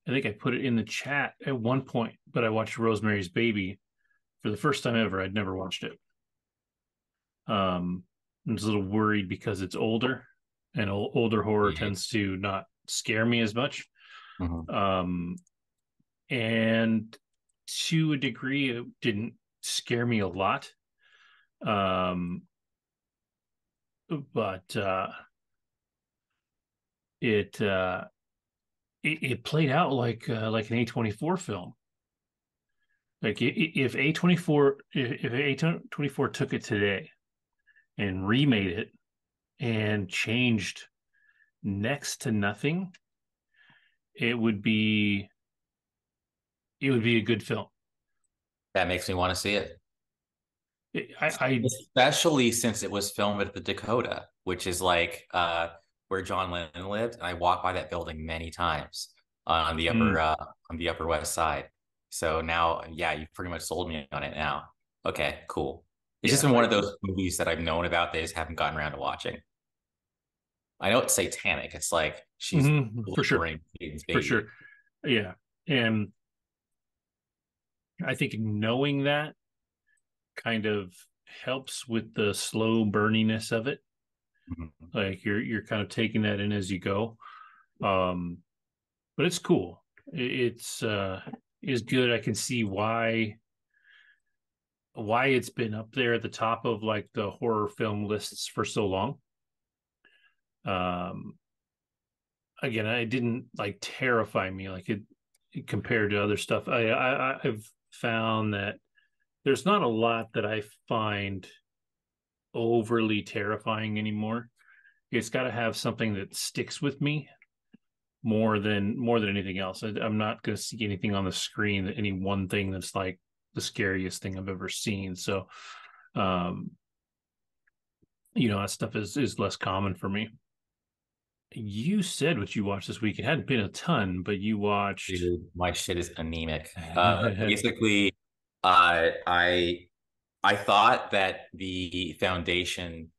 I think I put it in the chat at one point, but I watched Rosemary's Baby for the first time ever. I'd never watched it. I was a little worried because it's older, and older horror Yeah. tends to not scare me as much. Mhm. Um, and to a degree, it didn't scare me a lot. Um, but it, uh, it played out like an A24 film. Like if A24 if A24 took it today and remade it and changed next to nothing, it would be it would be a good film. That makes me want to see it. I Especially since it was filmed at the Dakota, which is like where John Lennon lived. And I walked by that building many times mm, on the Upper West Side. So now, yeah, you pretty much sold me on it now. Okay, cool. It's just yeah, been one of those movies that I've known about. They just haven't gotten around to watching. I know it's satanic. It's like she's for sure, delivering Hayden's for sure, baby. yeah. And I think knowing that kind of helps with the slow burniness of it. Mhm. Like you're kind of taking that in as you go. Um, but it's cool. It's good. I can see why it's been up there at the top of like the horror film lists for so long. Um, Again, I didn't like terrify me like it compared to other stuff. I've found that there's not a lot that I find overly terrifying anymore. It's got to have something that sticks with me more than anything else. I'm not going to see anything on the screen, any one thing that's like the scariest thing I've ever seen. So, um, that stuff is less common for me. You said what you watched this week. It hadn't been a ton, but you watched. Dude, my shit is anemic. Basically, I thought that the Foundation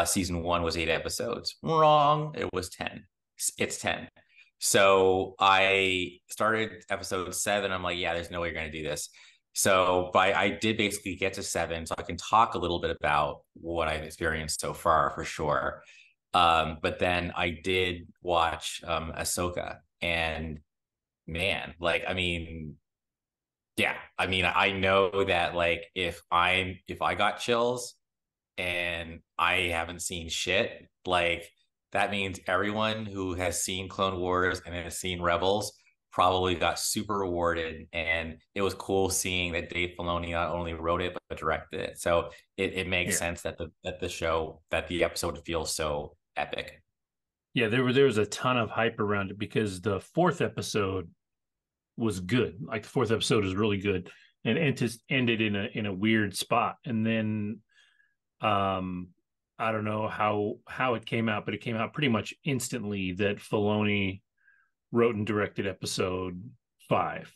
season one was 8 episodes. Wrong. It was 10. It's 10. So I started episode seven. I'm like, yeah, there's no way you're gonna do this. So but I did basically get to seven, so I can talk a little bit about what I've experienced so far for sure. But then I did watch Ahsoka, and man, like I mean, yeah, I mean, I know that like if I got chills and I haven't seen shit, like that means everyone who has seen Clone Wars and has seen Rebels probably got super rewarded. And it was cool seeing that Dave Filoni not only wrote it but directed it. So it makes Yeah, sense that the episode feels so epic. yeah. There was a ton of hype around it because the fourth episode was good. Like the fourth episode is really good, and it just ended in a weird spot. And then um, I don't know how it came out, but it came out pretty much instantly that Filoni wrote and directed episode five.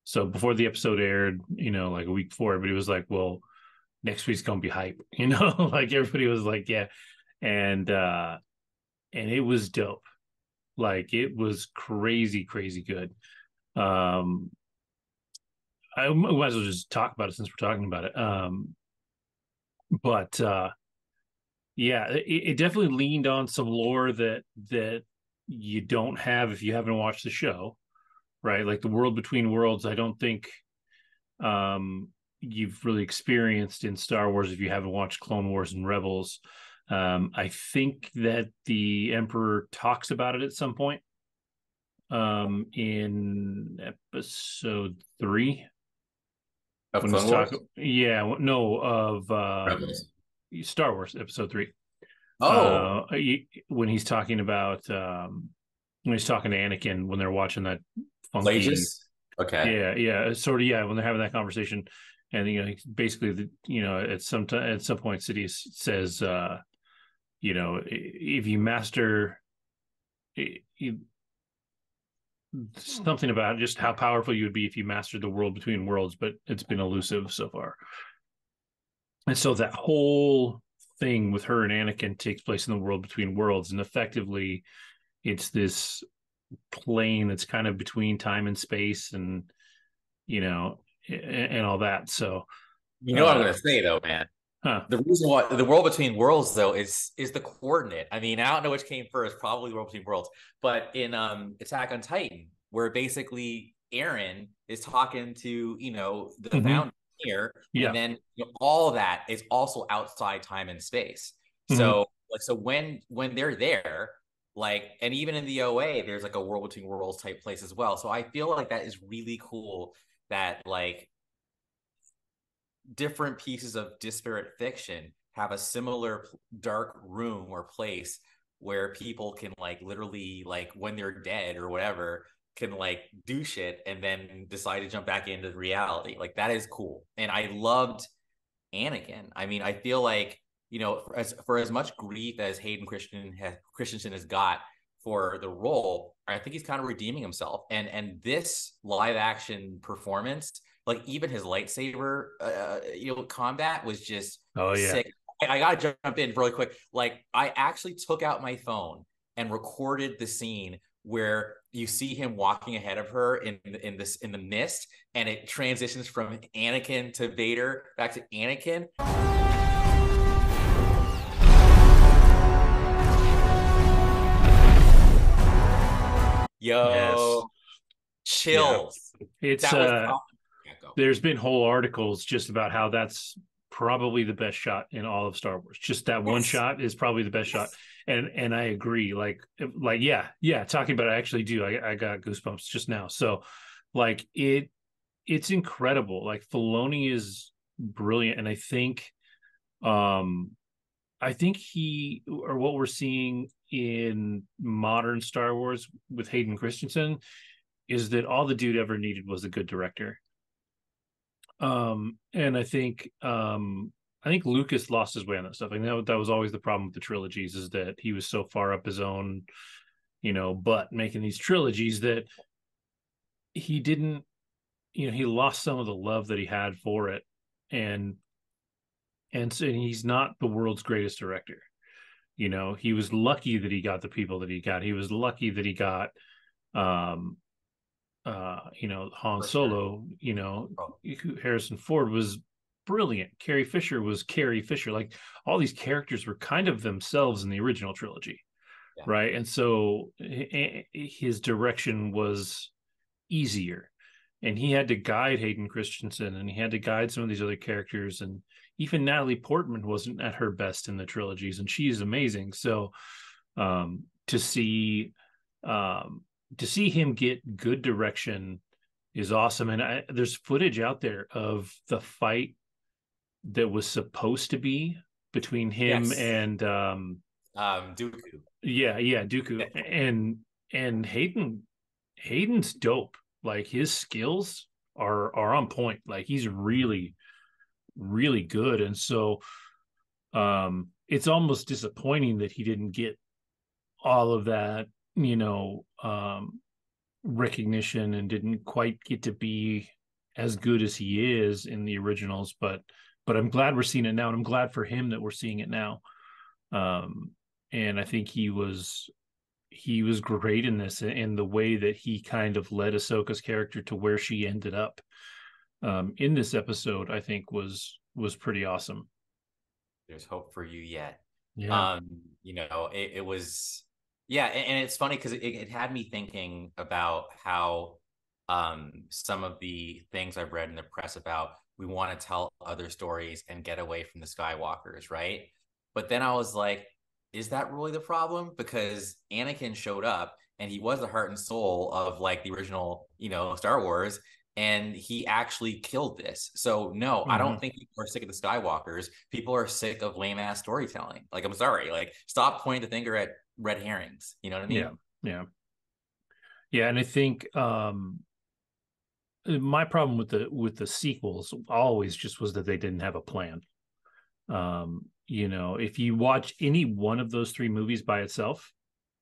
So before the episode aired, like a week before, everybody was like, "Well, next week's gonna be hype," like everybody was like, "Yeah," and and it was dope. Like it was crazy, crazy good. Um, I might as well just talk about it since we're talking about it. But yeah, it definitely leaned on some lore that you don't have if you haven't watched the show, right? Like the world between worlds. I don't think you've really experienced in Star Wars if you haven't watched Clone Wars and Rebels. I think that the Emperor talks about it at some point in episode three Of when he's Clone talking. Wars? Yeah, no, of Rebels. Star Wars episode three. Oh, When he's talking about when he's talking to Anakin when they're watching that funky. Plagius? Okay. Yeah, yeah, sort of. Yeah, when they're having that conversation, and basically, at some point, Sidious says, if you master something about just how powerful you would be if you mastered the world between worlds, but it's been elusive so far. And so that whole thing with her and Anakin takes place in the world between worlds, and effectively, it's this. plane that's kind of between time and space, and you know, and all that. So, You know what I'm uh, gonna say though, man. huh? The reason why the world between worlds though is the coordinate. I mean, I don't know which came first, probably world between worlds. But in Attack on Titan, where basically Eren is talking to, the Mm-hmm. founder here, and Yeah. then all that is also outside time and space. Mm-hmm. So like so when they're there, like, and even in the OA, there's like a world between worlds type place as well. So I feel like that is really cool that like different pieces of disparate fiction have a similar dark room or place where people can like literally like when they're dead or whatever can like do shit and then decide to jump back into reality. Like that is cool. And I loved Anakin. I mean, I feel like, for as much grief as Christensen has got for the role, I think he's kind of redeeming himself. And this live action performance, like even his lightsaber, combat was just Oh yeah. sick. I gotta jump in really quick. Like I actually took out my phone and recorded the scene where you see him walking ahead of her in the mist, and it transitions from Anakin to Vader back to Anakin. Yes. Yo, Yeah. chills. It's That was yeah, go. there's been whole articles just about how that's probably the best shot in all of Star Wars. Just that one Yes, shot is probably the best shot. yes, And I agree. Like yeah, talking about it, I actually do. I got goosebumps just now. So like it's incredible. Like Filoni is brilliant. And um I think he, or what we're seeing in modern Star Wars with Hayden Christensen, is that all the dude ever needed was a good director. And I think Lucas lost his way on that stuff. I know that was always the problem with the trilogies, is that he was so far up his own, butt making these trilogies that he didn't, he lost some of the love that he had for it. And so he's not the world's greatest director. He was lucky that he got the people that he got. He was lucky that he got um Han for sure. Solo, Oh, Harrison Ford was brilliant. Carrie Fisher was Carrie Fisher. Like all these characters were kind of themselves in the original trilogy, yeah, right? And so his direction was easier. And he had to guide Hayden Christensen, and he had to guide some of these other characters. And even Natalie Portman wasn't at her best in the trilogies, and she's amazing. So um, to see um, him get good direction is awesome. And there's footage out there of the fight that was supposed to be between him yes. and Dooku. yeah, Dooku, Yeah, and Hayden's dope. Like his skills are on point. Like he's really really good. And so it's almost disappointing that he didn't get all of that, recognition, and didn't quite get to be as good as he is in the originals. But I'm glad we're seeing it now, and I'm glad for him that we're seeing it now. um and I think he was great in this, in the way that he kind of led Ahsoka's character to where she ended up in this episode. I think was pretty awesome. there's hope for you yet. Yeah. It was, yeah, and it's funny because it had me thinking about how some of the things I've read in the press about we want to tell other stories and get away from the Skywalkers, right? But then I was like, is that really the problem? Because Anakin showed up and he was the heart and soul of like the original, Star Wars, and he actually killed this. So no, I Mm-hmm. don't think people are sick of the Skywalkers. People are sick of lame ass storytelling. Like, I'm sorry, like stop pointing the finger at red herrings. You know what I Yeah. mean? Yeah. Yeah. And I think my problem with the sequels always just was that they didn't have a plan. If you watch any one of those three movies by itself,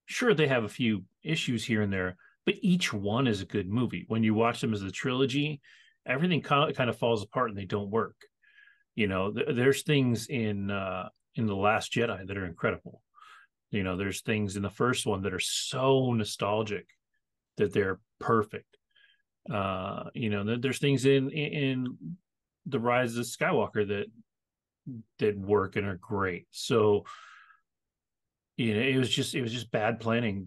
sure, they have a few issues here and there, but each one is a good movie. When you watch them as a trilogy, everything kind of falls apart and they don't work. There's things in The Last Jedi that are incredible. There's things in the first one that are so nostalgic, that they're perfect. There's things in the Rise of Skywalker that work and are great. So it was just bad planning.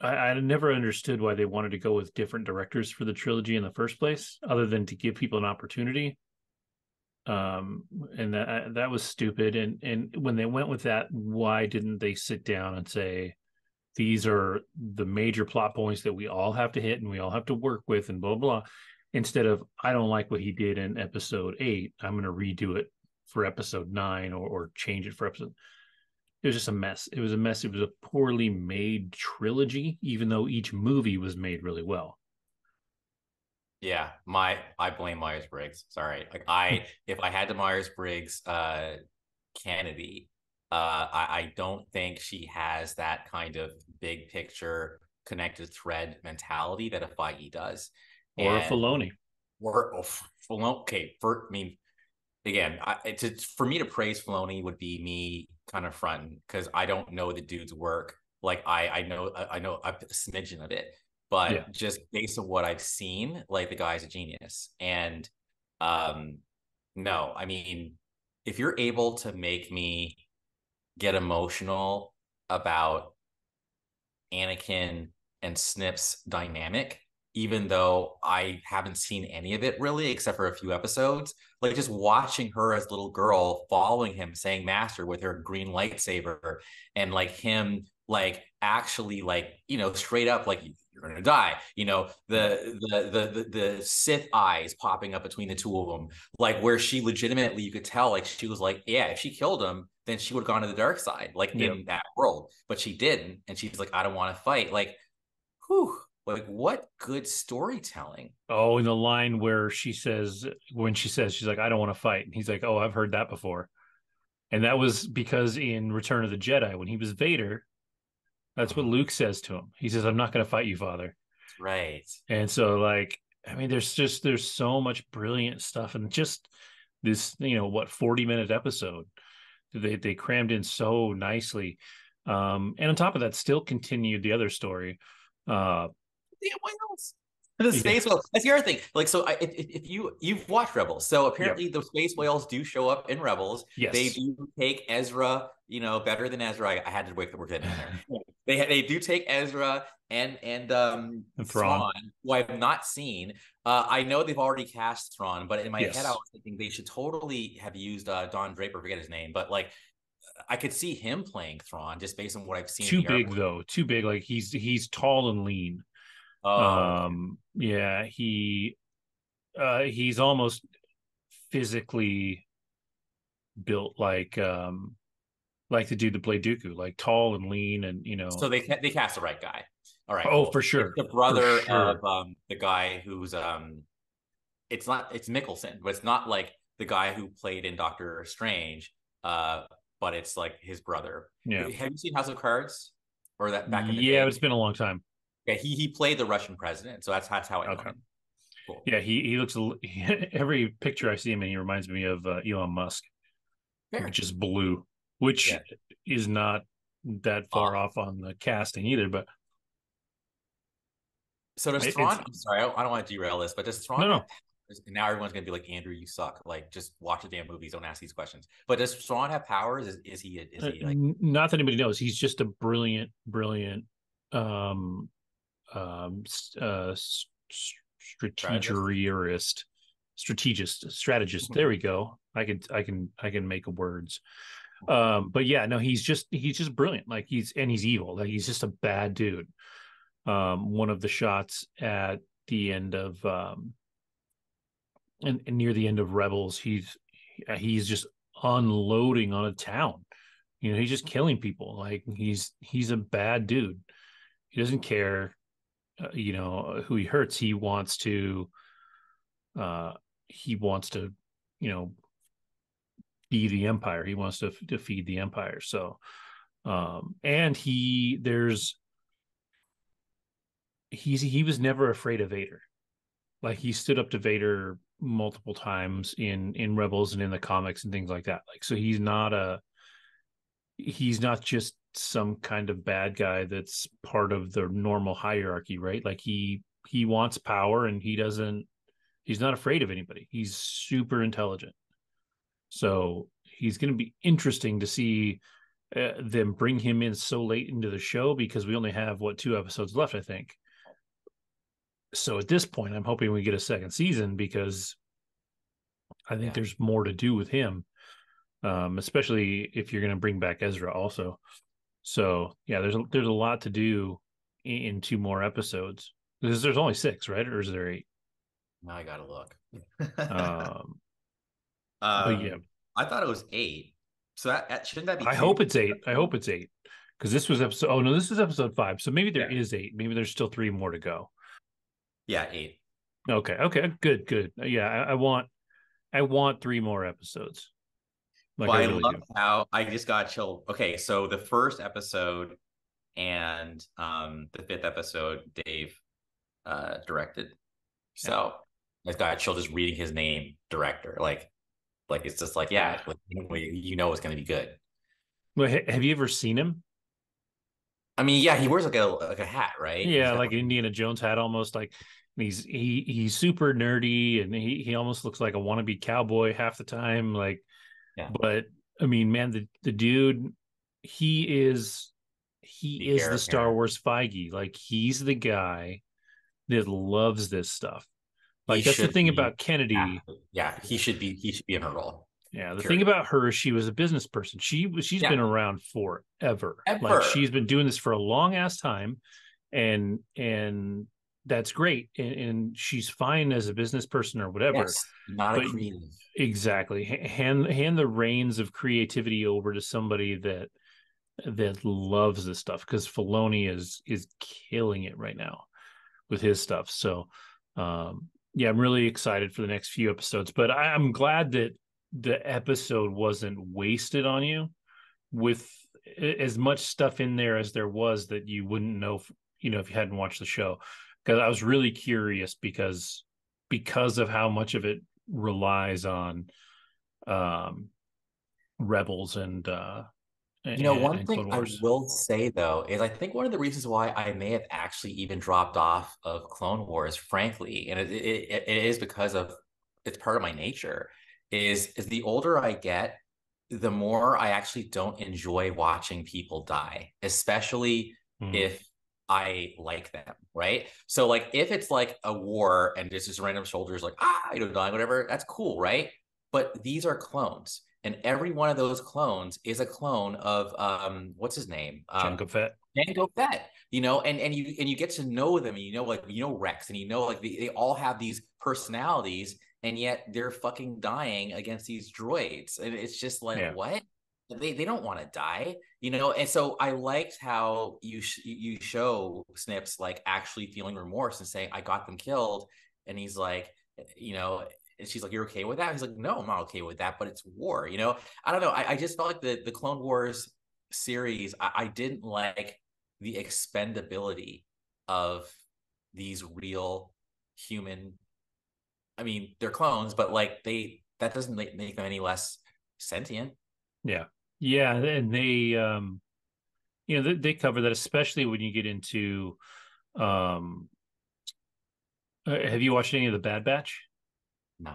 I never understood why they wanted to go with different directors for the trilogy in the first place, other than to give people an opportunity. And that was stupid. And when they went with that, why didn't they sit down and say, these are the major plot points that we all have to hit and we all have to work with, and blah blah, instead of, I don't like what he did in episode 8, I'm going to redo it for episode 9, or change it for episode. It was just a mess. It was a mess. It was a poorly made trilogy, even though each movie was made really well. Yeah, I blame Myers Briggs. Sorry, like if I had the Myers Briggs Kennedy, I don't think she has that kind of big picture connected thread mentality that a Feige does. Or a And Filoni. okay, I mean, again, for me to praise Filoni would be me kind of fronting, because I don't know the dude's work. Like I know a smidgen of it, Yeah. but just based on what I've seen, like the guy's a genius. And no, I mean, if you're able to make me get emotional about Anakin and Snip's dynamic, even though I haven't seen any of it really, except for a few episodes. Like just watching her as a little girl following him, saying master with her green lightsaber, and like him like actually like, straight up like, you're gonna die. The Sith eyes popping up between the two of them, like where she legitimately, you could tell like she was like, yeah, if she killed him, then she would have gone to the dark side, like Yep. in that world. But she didn't, and she's like, I don't want to fight. Like, whew, like what good storytelling. Oh, in the line where she's like, I don't want to fight. And he's like, oh, I've heard that before. And that was because in Return of the Jedi, when he was Vader, that's what Oh, Luke says to him. He says, I'm not going to fight you, Father. that's right. And so, like, I mean, there's so much brilliant stuff, and just this, 40-minute episode they crammed in so nicely. And on top of that, still continued the other story. Uh, Yeah, what else? The yeah, space whale. That's the other thing. Like, so if you've watched Rebels, so yep, apparently the space whales do show up in Rebels. They yes, do take Ezra, better than Ezra. I had to wait for we're getting in there. They do take Ezra and and Thrawn, Thrawn, who I have not seen. I know they've already cast Thrawn, but in my head I yes. was thinking they should totally have used Don Draper, forget his name, but like I could see him playing Thrawn just based on what I've seen in Too the big artwork. though, too big. Like he's tall and lean. Oh, okay. Yeah, he's almost physically built like the dude that played Dooku, like tall and lean, and So they cast the right guy. All right, oh, cool. for It's sure, the for brother sure. of the guy who's it's Mickelson, but it's not like the guy who played in Doctor Strange. But it's like his brother. Yeah, Have you seen House of Cards? Or that back in the yeah, day? it's been a long time. Yeah, he played the Russian president, so that's how I know Okay. him. Cool. Yeah, he looks every picture I see him in, he reminds me of Elon Musk, Fair. just blue, which Yeah. is not that far off on the casting either. But So does Thrawn? it's I'm sorry, I don't want to derail this, but does Thrawn no, have no, powers? And now everyone's gonna be like, Andrew, you suck. Like, just watch the damn movies. Don't ask these questions. But does Thrawn have powers? Is he like not that anybody knows. He's just a brilliant, brilliant um, strategist? strategist. There we go. I can make words. But yeah, no, he's just brilliant. Like he's evil. Like he's just a bad dude. One of the shots at the end of and near the end of Rebels, he's just unloading on a town. He's just killing people. Like he's a bad dude. He doesn't care, who he hurts. Uh, he wants to, you know, be the Empire. He wants to feed the Empire. So, and he was never afraid of Vader. Like he stood up to Vader multiple times in Rebels and in the comics and things like that. Like so, he's not just some kind of bad guy that's part of the normal hierarchy, right? Like he wants power, and he's not afraid of anybody. He's super intelligent. So he's going to be interesting to see them bring him in so late into the show, because we only have two episodes left, I think. So at this point, I'm hoping we get a second season, because I think there's more to do with him, especially if you're going to bring back Ezra also. So yeah, there's a lot to do in two more episodes, because there's only six, right? Or is there eight? Now I gotta look. But yeah, I thought it was 8. So that shouldn't that be I 2? hope it's eight. I hope it's eight, because this was episode. Oh no, this is episode 5. So maybe there Yeah. is eight. Maybe there's still 3 more to go. Yeah, 8. Okay, good. Yeah, I want 3 more episodes. Like Well, I I really love do. how I just got chilled. Okay, so the first episode and the 5th episode Dave directed. Yeah, So I got chilled just reading his name, director. Like it's just like, yeah. yeah, like, you know it's gonna be good. Well, have you ever seen him? I mean, yeah, he wears like a hat, right? He's Yeah, got like Indiana Jones hat almost. Like he's super nerdy, and he almost looks like a wannabe cowboy half the time. Like, yeah, but I mean, man, the dude, he is the he is the hair Star hair. Wars Feige. Like he's the guy that loves this stuff. He Like that's the should thing be about Kennedy. yeah, he should be in her role. Yeah, the thing Period. about her is she was a business person. She's been Yeah. around forever. Like Ever. she's been doing this for a long ass time, and that's great. And she's fine as a business person or whatever. Yes. Not a But creative. exactly, hand the reins of creativity over to somebody that loves this stuff, because Filoni is killing it right now with his stuff. So yeah, I'm really excited for the next few episodes. But I'm glad that the episode wasn't wasted on you with as much stuff in there as there was that you wouldn't know, if you hadn't watched the show. Because I was really curious, because of how much of it relies on um, Rebels One and thing Clone I Wars. will say though is I think one of the reasons why I may have actually even dropped off of Clone Wars, frankly, and it is because of it's part of my nature, is the older I get, the more I actually don't enjoy watching people die, especially Mm, if I like them, right? So like if it's like a war and there's just random soldiers like die, whatever, that's cool, right? But these are clones, and every one of those clones is a clone of what's his name? Jango Fett. Jango Fett, and you get to know them, and Rex, and like they all have these personalities, and yet they're fucking dying against these droids, and it's just like Yeah. what? They don't want to die, and so I liked how you show Snips like actually feeling remorse and saying I got them killed, and he's like, you know, and she's like, "You're okay with that?" He's like, "No, I'm not okay with that, but it's war." I don't know. I just felt like the Clone Wars series. I didn't like the expendability of these real human. I mean, they're clones, but like that doesn't make them any less sentient. Yeah. Yeah, and they cover that, especially when you get into um have you watched any of the Bad Batch? No.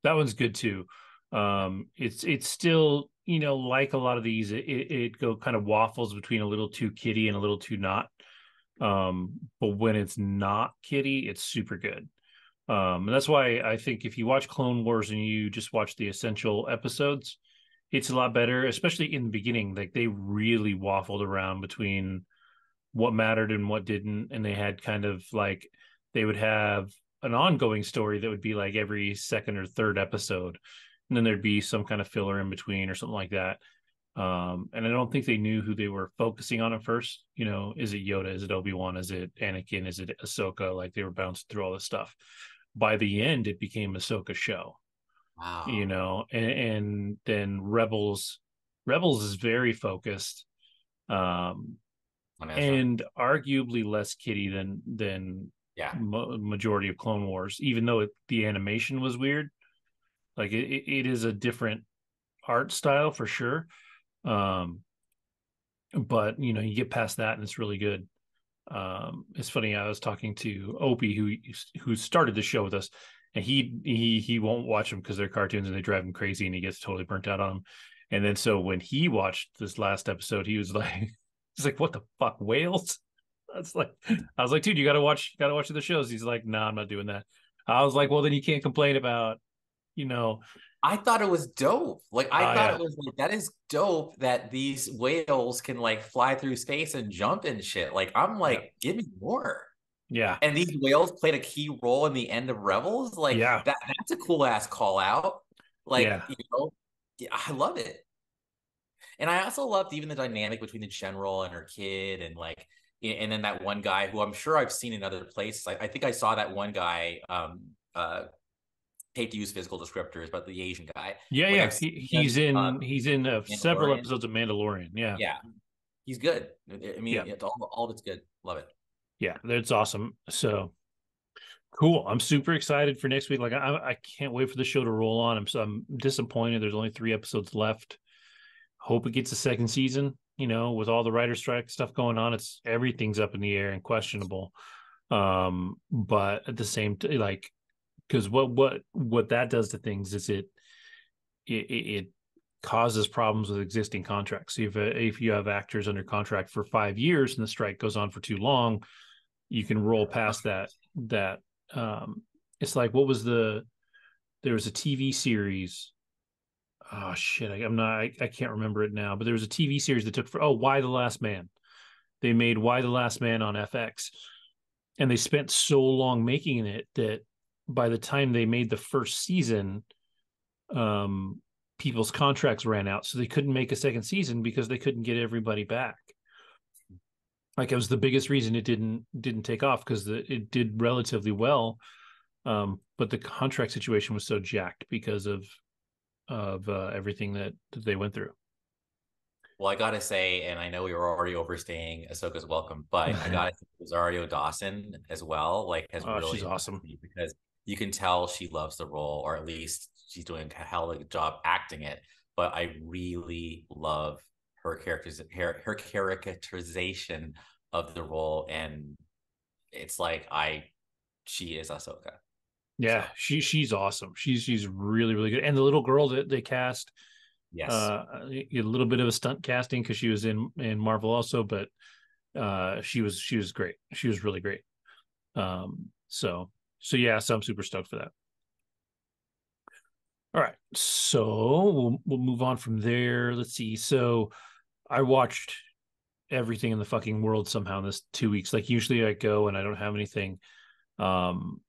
That one's good too. It's still, like a lot of these, it go kind of waffles between a little too kiddie and a little too not. But when it's not kiddie, it's super good. And that's why I think if you watch Clone Wars and you just watch the essential episodes, it's a lot better, especially in the beginning. Like they really waffled around between what mattered and what didn't. And they had kind of like, they would have an ongoing story that would be like every second or third episode. And then there'd be some kind of filler in between or something like that. And I don't think they knew who they were focusing on at first. Is it Yoda? Is it Obi-Wan? Is it Anakin? Is it Ahsoka? Like they were bouncing through all this stuff. By the end, it became Ahsoka's show, Wow. and then Rebels is very focused, um, On Ezra. and arguably less kiddie than Yeah. majority of Clone Wars, even though the animation was weird. Like it is a different art style for sure. Um, but you get past that and it's really good. It's funny. I was talking to Opie, who started the show with us, and he won't watch them because they're cartoons and they drive him crazy, and he gets totally burnt out on them. And then so when he watched this last episode, he was like, he's like, "What the fuck, whales?" That's like, I was like, "Dude, you gotta watch the shows." He's like, "Nah, I'm not doing that." I was like, "Well, then you can't complain about, you know, I thought it was dope. Like I thought yeah, it was like that is dope that these whales can like fly through space and jump and shit. Like I'm yeah, like, give me more. yeah, And these whales played a key role in the end of Rebels. Like yeah, that's a cool ass call out. Like, yeah, yeah, I love it. And I also loved even the dynamic between the general and her kid and like and then that one guy who I'm sure I've seen in other places. I think I saw that one guy hate to use physical descriptors, but the Asian guy. yeah, Like yeah. I've He, seen he's him in he's in several Mandalorian. episodes of Mandalorian. Yeah, Yeah, he's good. I yeah, mean, it's all of it's good. Love it. yeah. That's awesome. So cool. I'm super excited for next week. Like I can't wait for the show to roll on. I'm disappointed. There's only 3 episodes left. Hope it gets a second season. With all the writer strike stuff going on, it's everything's up in the air and questionable. But at the same time, like, because what that does to things is it causes problems with existing contracts. So if you have actors under contract for 5 years and the strike goes on for too long, you can roll past that. um it's like, what was there was a TV series. Oh shit, I'm not I can't remember it now, but there was a TV series that took for Why the Last Man. They made Why the Last Man on FX, and they spent so long making it that by the time they made the first season, um people's contracts ran out, so they couldn't make a second season because they couldn't get everybody back. Like, it was the biggest reason it didn't take off, because it did relatively well. But the contract situation was so jacked because of everything that they went through. Well, I gotta say, and I know we were already overstaying Ahsoka's welcome, but I gotta say Rosario Dawson as well, like has Oh, really she's impressed awesome. me because you can tell she loves the role, or at least she's doing a hell of a job acting it. But I really love her characterization of the role, and it's like she is Ahsoka. Yeah, So she's awesome. She's really really good. And the little girl that they cast, yes. a little bit of a stunt casting because she was in Marvel also, but she was great. She was really great. So yeah, so I'm super stoked for that. All right, so we'll move on from there. Let's see. So I watched everything in the fucking world somehow in this 2 weeks. Like, usually I go and I don't have anything, um,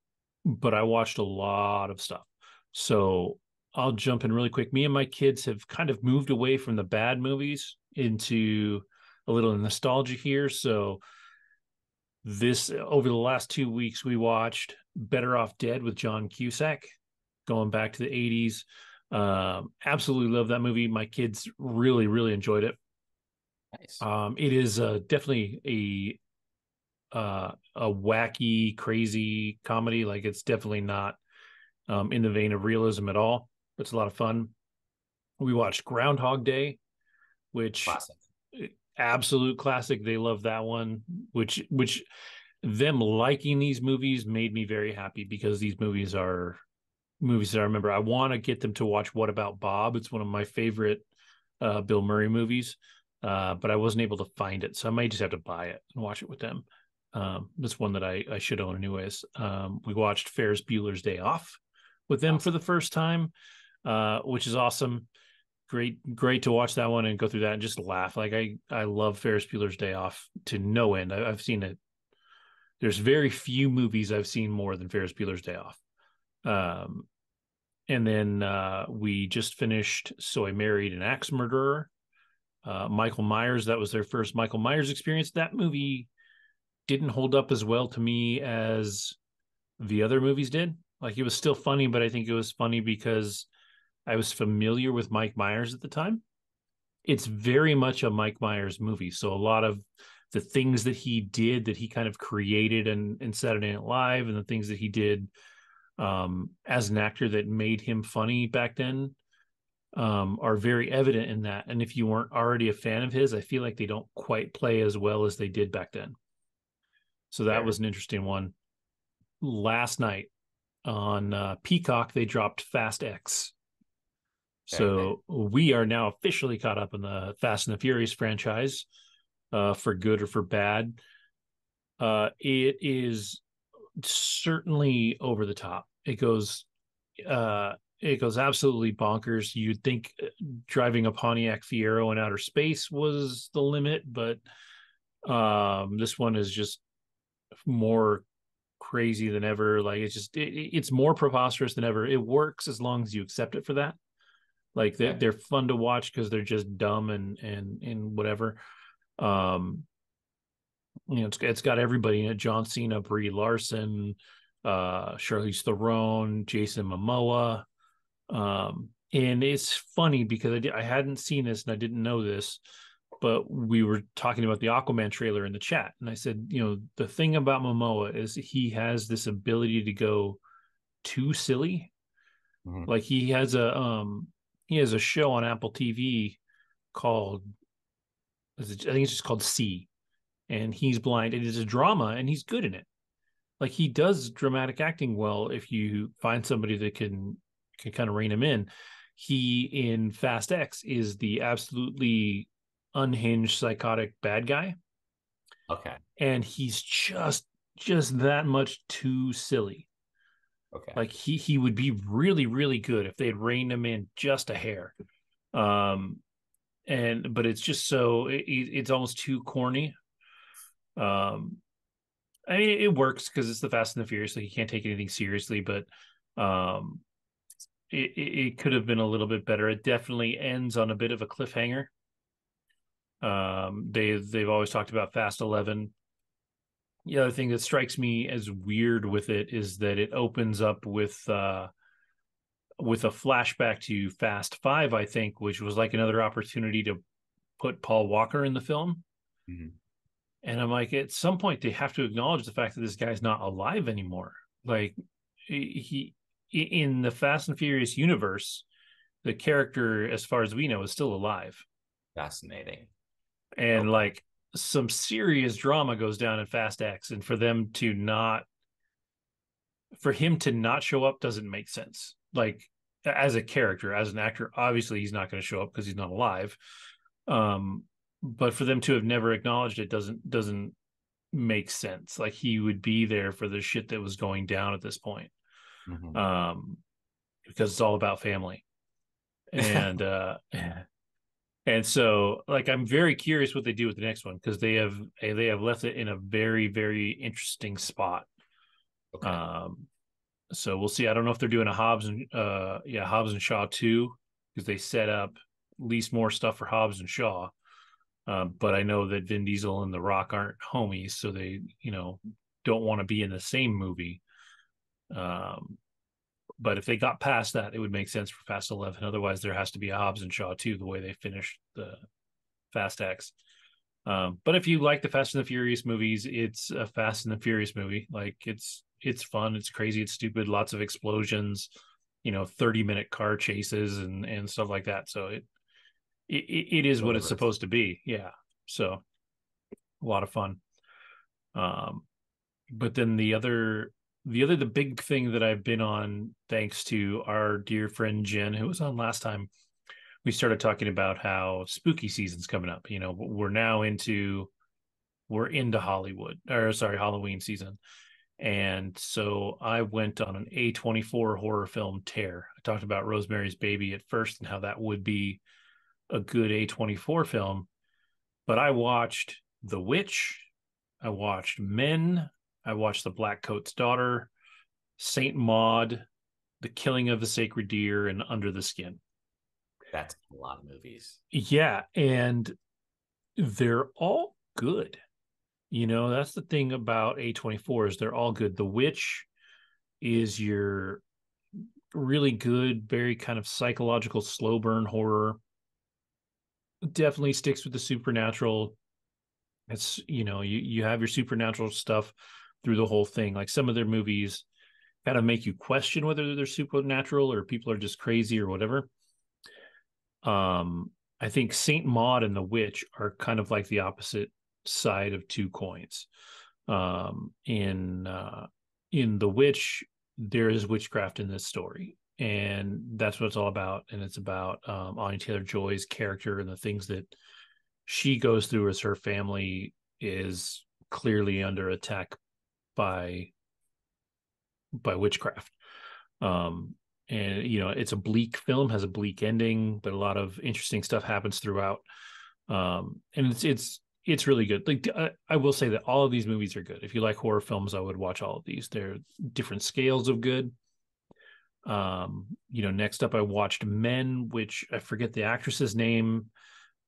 but I watched a lot of stuff. So I'll jump in really quick. Me and my kids have kind of moved away from the bad movies into a little nostalgia here. So this over the last 2 weeks, we watched Better Off Dead with John Cusack, going back to the 80s. Absolutely love that movie. My kids really, really enjoyed it. Nice. It is definitely a wacky, crazy comedy. Like, it's definitely not in the vein of realism at all. It's a lot of fun. We watched Groundhog Day, which Classic. absolute classic. They love that one. Which them liking these movies made me very happy, because these movies are movies that I remember. I want to get them to watch What About Bob? It's one of my favorite Bill Murray movies, but I wasn't able to find it, so I might just have to buy it and watch it with them. That's one that I should own anyways. We watched Ferris Bueller's Day Off with them for Awesome. the first time, which is awesome. Great to watch that one and go through that and just laugh. Like, I love Ferris Bueller's Day Off to no end. I've seen it. There's very few movies I've seen more than Ferris Bueller's Day Off. Um, and then we just finished So I Married an Axe Murderer. Michael Myers, that was their first Michael Myers experience. That movie didn't hold up as well to me as the other movies did. Like, it was still funny, but I think it was funny because I was familiar with Mike Myers at the time. It's very much a Mike Myers movie. So a lot of the things that he did, that he kind of created in Saturday Night Live, and the things that he did as an actor that made him funny back then, are very evident in that. And if you weren't already a fan of his, I feel like they don't quite play as well as they did back then. So that Fair. was an interesting one. Last night on Peacock, they dropped Fast X. Okay. So we are now officially caught up in the Fast and the Furious franchise, for good or for bad. It is certainly over the top. It goes absolutely bonkers. You'd think driving a Pontiac Fiero in outer space was the limit, but this one is just more crazy than ever. Like it's more preposterous than ever. It works as long as you accept it for that. Like Okay. they're fun to watch because they're just dumb and whatever. Um, it's got everybody in it: John Cena, Brie Larson, Charlize Theron, Jason Momoa. And it's funny because I hadn't seen this and I didn't know this, but we were talking about the Aquaman trailer in the chat, and I said, the thing about Momoa is he has this ability to go too silly. Mhm. Like he has a show on Apple TV called, I think it's just called C, and he's blind. It is a drama, and he's good in it. Like he does dramatic acting well if you find somebody that can kind of rein him in. He in Fast X is the absolutely unhinged psychotic bad guy, Okay. and he's just that much too silly. Okay. Like he would be really really good if they had reined him in just a hair. Um and but it's just it's almost too corny. Um I mean, it works because it's the Fast and the Furious, so you can't take anything seriously. But um, it could have been a little bit better. It definitely ends on a bit of a cliffhanger. They've always talked about Fast 11. The other thing that strikes me as weird with it is that it opens up with a flashback to Fast Five, I think, which was like another opportunity to put Paul Walker in the film. Mhm. And I'm like, at some point, they have to acknowledge the fact that this guy's not alive anymore. Like, he in the Fast and Furious universe, the character, as far as we know, is still alive. Fascinating. And Okay. like, some serious drama goes down in Fast X, and for him to not show up doesn't make sense. Like, as a character, as an actor, obviously he's not going to show up because he's not alive. Um, but for them to have never acknowledged it doesn't makes sense. Like he would be there for the shit that was going down at this point. Mhm. Um, because it's all about family. And and so like I'm very curious what they do with the next one because they have left it in a very, very interesting spot. Okay. Um, so we'll see. I don't know if they're doing a Hobbs and Shaw 2 because they set up at least more stuff for Hobbs and Shaw. But I know that Vin Diesel and The Rock aren't homies, so they, don't want to be in the same movie. Um, but if they got past that, it would make sense for Fast 11. Otherwise, there has to be a Hobbs and Shaw 2, the way they finished the Fast X. But if you like the Fast and the Furious movies, it's a Fast and the Furious movie. Like it's fun, it's crazy, it's stupid, lots of explosions, 30-minute car chases and stuff like that. So it is what it's Delivers. supposed to be. Yeah. So a lot of fun. Um, but then the big thing that I've been on, thanks to our dear friend Jen, who was on last time, we started talking about how spooky season's coming up. We're into Hollywood, or sorry, Halloween season. And so I went on an A24 horror film tear. I talked about Rosemary's Baby at first and how that would be a good A24 film, but I watched The Witch, I watched Men, I watched The Blackcoat's Daughter, Saint Maud, The Killing of the Sacred Deer, and Under the Skin. That's a lot of movies. Yeah, and they're all good. That's the thing about A24 is they're all good. The Witch is your really good, very kind of psychological slow burn horror. Definitely sticks with the supernatural. It's you have your supernatural stuff through the whole thing. Like some of their movies kind of make you question whether they're supernatural or people are just crazy or whatever. I think Saint Maud and the witch are kind of like the opposite side of two coins. In the witch, there is witchcraft in this story, and that's what it's all about. And it's about Anya Taylor-Joy's character and the things that she goes through as her family is clearly under attack by witchcraft. Um, and it's a bleak film, has a bleak ending, but a lot of interesting stuff happens throughout. And it's really good. Like I will say that all of these movies are good. If you like horror films, I would watch all of these. They're different scales of good. Next up I watched Men, which I forget the actress's name.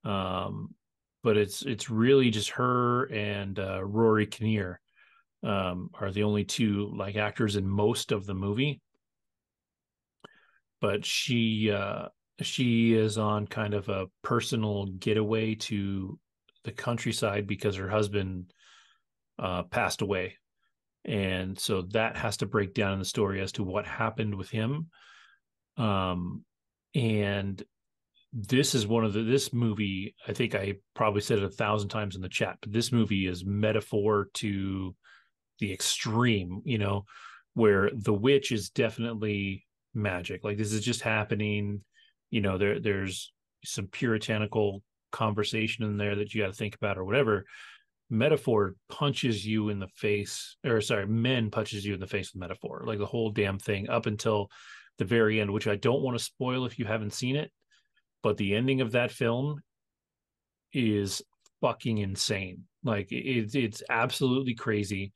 But it's really just her and Rory Kinnear are the only two like actors in most of the movie. But she is on kind of a personal getaway to the countryside because her husband passed away, and so that has to break down in the story as to what happened with him. And this movie, I think I probably said it 1,000 times in the chat, but this movie is metaphor to the extreme, where the witch is definitely magic. Like this is just happening. There's some puritanical conversation in there that you got to think about or whatever. Metaphor punches you in the face, or sorry, Men punches you in the face with metaphor, like the whole damn thing up until the very end, which I don't want to spoil if you haven't seen it. But the ending of that film is fucking insane. Like it's absolutely crazy.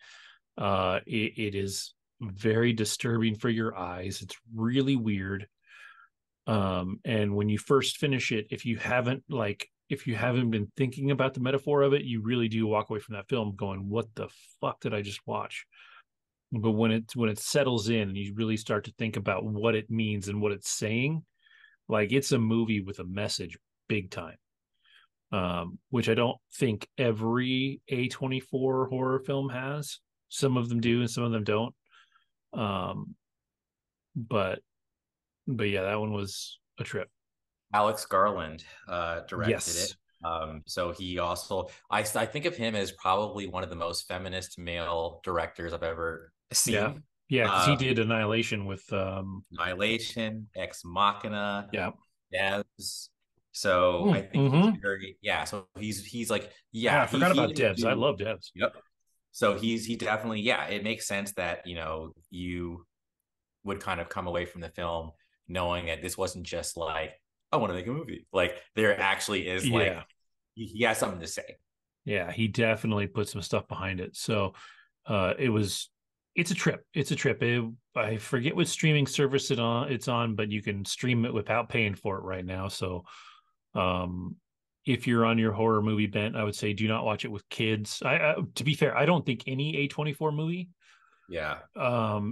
It is very disturbing for your eyes. It's really weird. And when you first finish it, if you haven't been thinking about the metaphor of it, you really do walk away from that film going, what the fuck did I just watch? But when it settles in and you really start to think about what it means and what it's saying, like it's a movie with a message big time. Which I don't think every A24 horror film has. Some of them do and some of them don't. Um, but yeah, that one was a trip. Alex Garland directed it. Yes. So he also, I think of him as probably one of the most feminist male directors I've ever Yeah. seen. Yeah, because he Uh, did Annihilation with Annihilation, Ex Machina, yeah. Devs. So I think he's Mm-hmm. very, yeah. So he's like, Yeah, I yeah, forgot he about didn't Devs. I do, love Devs. yep. So he definitely, yeah, it makes sense that, you would kind of come away from the film knowing that this wasn't just like, I want to make a movie. Like there actually is like Yeah. he has something to say. Yeah, he definitely put some stuff behind it. So it's a trip. It's a trip. I forget what streaming service it's on, but you can stream it without paying for it right now. So um if you're on your horror movie bent, I would say do not watch it with kids. To be fair, I don't think any A24 movie Yeah.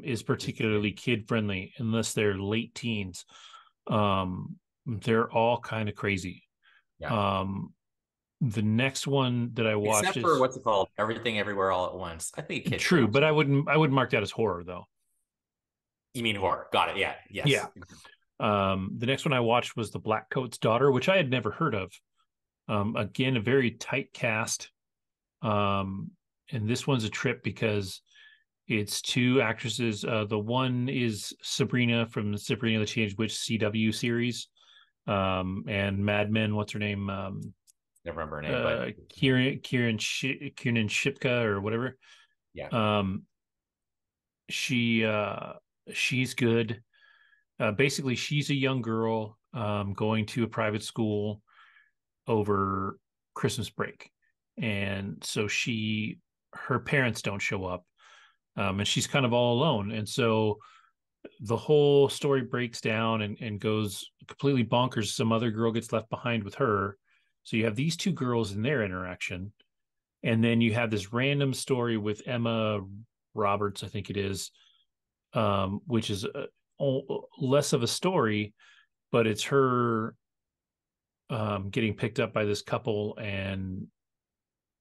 is particularly kid friendly unless they're late teens. They're all kind of crazy. Yeah. Um the next one that I watched Except for is what's it called? Everything Everywhere All at Once. I think kids can true, watch but that. I wouldn't mark that as horror though. You mean horror? Got it. Yeah. Yeah. Yes. The next one I watched was The Blackcoat's Daughter, which I had never heard of. Again, a very tight cast. And this one's a trip because it's two actresses. The one is Sabrina from Sabrina the Teenage Witch CW series. And Mad Men, what's her name? Never remember her name, but Kieran Shipka or whatever. yeah. Um, she she's good. Basically, she's a young girl going to a private school over Christmas break, and so her parents don't show up, and she's kind of all alone, and so the whole story breaks down and goes completely bonkers. Some other girl gets left behind with her, so you have these two girls in their interaction, and then you have this random story with Emma Roberts, I think it is, which is less of a story, but it's her getting picked up by this couple, and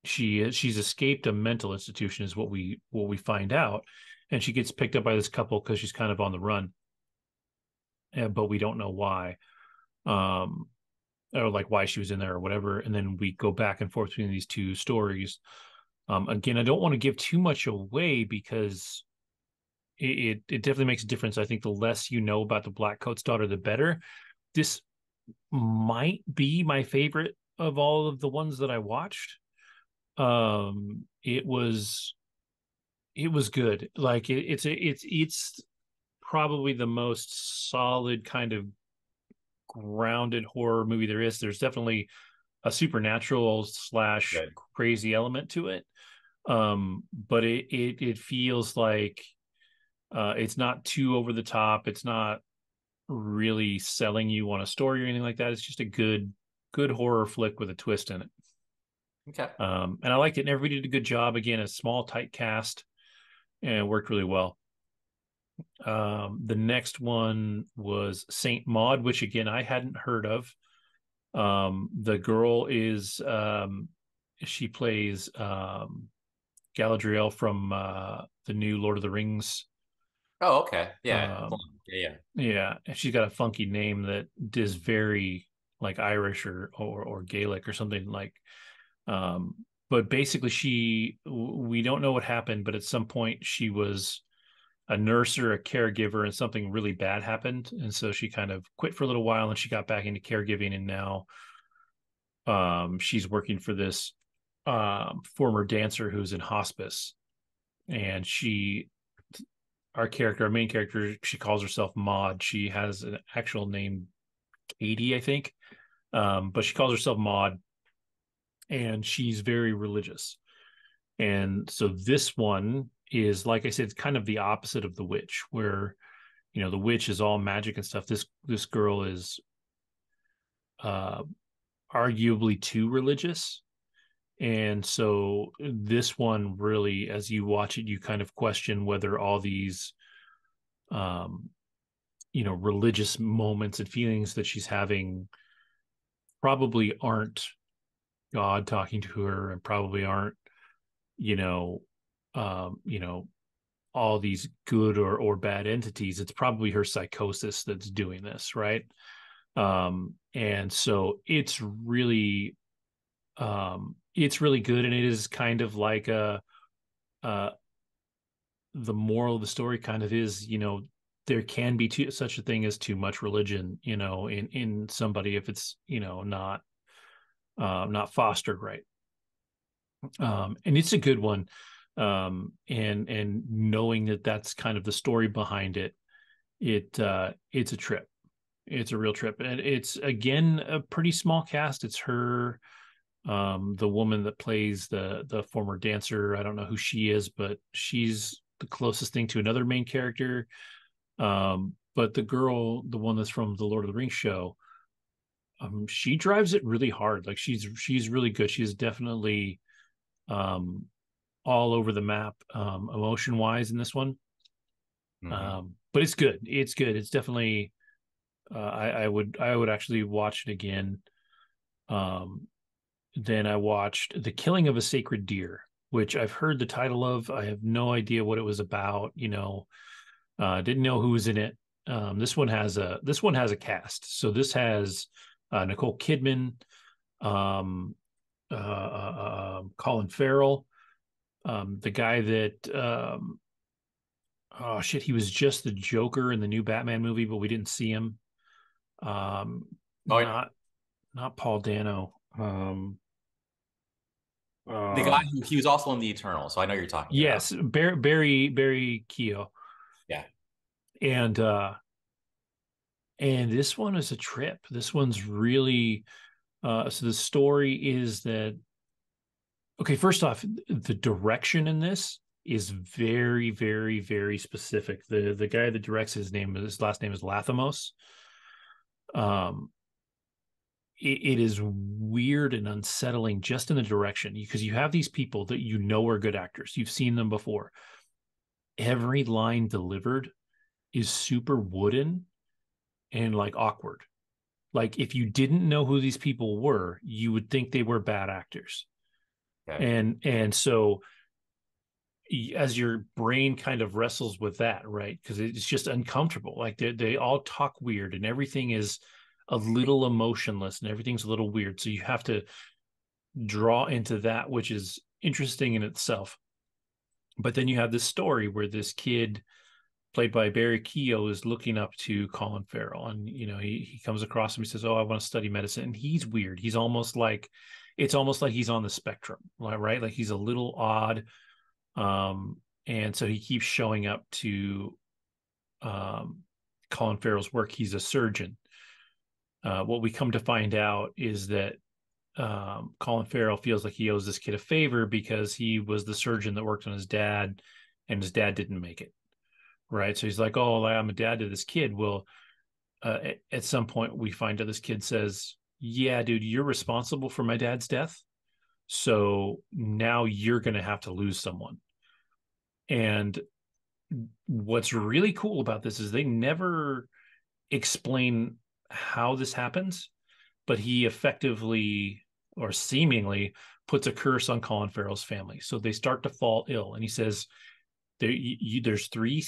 she's escaped a mental institution, is what we find out, and she gets picked up by this couple because she's kind of on the run, but we don't know why. Um, or like why she was in there or whatever, and then we go back and forth between these two stories. Again, I don't want to give too much away because it definitely makes a difference. I think the less you know about the Blackcoat's daughter, the better. This might be my favorite of all of the ones that I watched. It was good. Like it's probably the most solid kind of grounded horror movie there is. There's definitely a supernatural slash Good. crazy element to it. But it feels like it's not too over the top. It's not really selling you on a story or anything like that. It's just a good horror flick with a twist in it. Okay. And I liked it. And everybody did a good job. Again, a small, tight cast, and it worked really well. The next one was Saint Maud, which again I hadn't heard of. The girl is she plays Galadriel from the new Lord of the Rings. Oh, okay. Yeah. Um, Cool. Yeah. yeah, and she's got a funky name that is very like Irish or Gaelic or something like. Um, but basically, we don't know what happened, but at some point she was a nurse or a caregiver, and something really bad happened, and so she kind of quit for a little while, and she got back into caregiving, and now she's working for this former dancer who's in hospice, and our main character, she calls herself Maud. She has an actual name, Katie, I think, but she calls herself Maud, and she's very religious. And so this one is, like I said, it's kind of the opposite of the witch, where the witch is all magic and stuff. This girl is uh, arguably too religious. And so this one really, as you watch it, you kind of question whether all these, um, religious moments and feelings that she's having probably aren't God talking to her, and probably aren't, you know, um, you know, all these good or bad entities. It's probably her psychosis that's doing this, right? And so it's really good, and it is kind of like uh the moral of the story kind of is, there can be such a thing as too much religion, in somebody, if it's, not fostered right. And it's a good one. And knowing that that's kind of the story behind it, it's a trip. It's a real trip. And it's, again, a pretty small cast. It's her, the woman that plays the former dancer. I don't know who she is, but she's the closest thing to another main character. But the girl, the one that's from the Lord of the Rings show, she drives it really hard. Like she's really good. She's definitely um all over the map, emotion wise, in this one. Mm-hmm. But it's good. It's good. It's definitely I would actually watch it again. Um then I watched The Killing of a Sacred Deer, which I've heard the title of. I have no idea what it was about. Didn't know who was in it. This one has a cast. So this has Nicole Kidman, um, Colin Farrell, the guy that oh shit, he was just the Joker in the new Batman movie, but we didn't see him. Um, Oh, not Paul Dano. the guy Uh, who he was also in the Eternal, so I know you're talking about. yes, Barry Keogh, Yeah. and this one is a trip. This one's really so the story is that, okay, first off, the direction in this is very, very, very specific. The guy that directs, his last name is Lathamos. Um, it is weird and unsettling just in the direction, because you have these people that are good actors. You've seen them before. Every line delivered is super wooden and like awkward. Like if you didn't know who these people were, you would think they were bad actors. Okay. And so as your brain kind of wrestles with that, right? Because it's just uncomfortable. Like they all talk weird, and everything is a little emotionless and everything's a little weird. So you have to draw into that, which is interesting in itself. But then you have this story where this kid played by Barry Keogh is looking up to Colin Farrell, and he comes across him. He says, "Oh, I want to study medicine." And he's weird. He's almost like it's almost like he's on the spectrum, right? Like he's a little odd. And so he keeps showing up to Colin Farrell's work. He's a surgeon. What we come to find out is that Colin Farrell feels like he owes this kid a favor because he was the surgeon that worked on his dad, and his dad didn't make it. Right. So he's like, "Oh, I'm a dad to this kid." Well, at some point, we find out this kid says, "Yeah, dude, you're responsible for my dad's death. So now you're going to have to lose someone." And what's really cool about this is they never explain how this happens, but he effectively or seemingly puts a curse on Colin Farrell's family. So they start to fall ill. And he says, there's three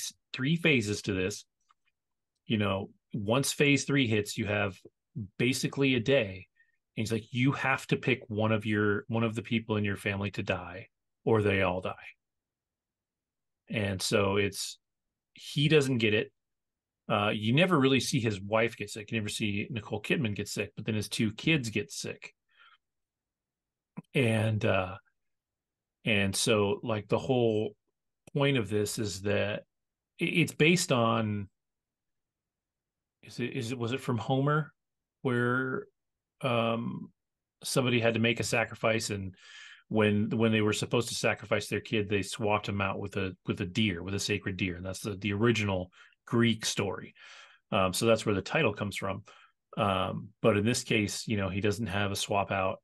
phases to this. Once phase 3 hits, you have basically a day. And he's like, you have to pick one of the people in your family to die, or they all die. And so he doesn't get it. You never really see his wife get sick. You never see Nicole Kidman get sick, but then his 2 kids get sick. And so like the whole point of this is that it's based on, was it from Homer, where somebody had to make a sacrifice, and when they were supposed to sacrifice their kid, they swapped him out with a deer, with a sacred deer, and that's the original Greek story. So that's where the title comes from. But in this case, he doesn't have a swap out,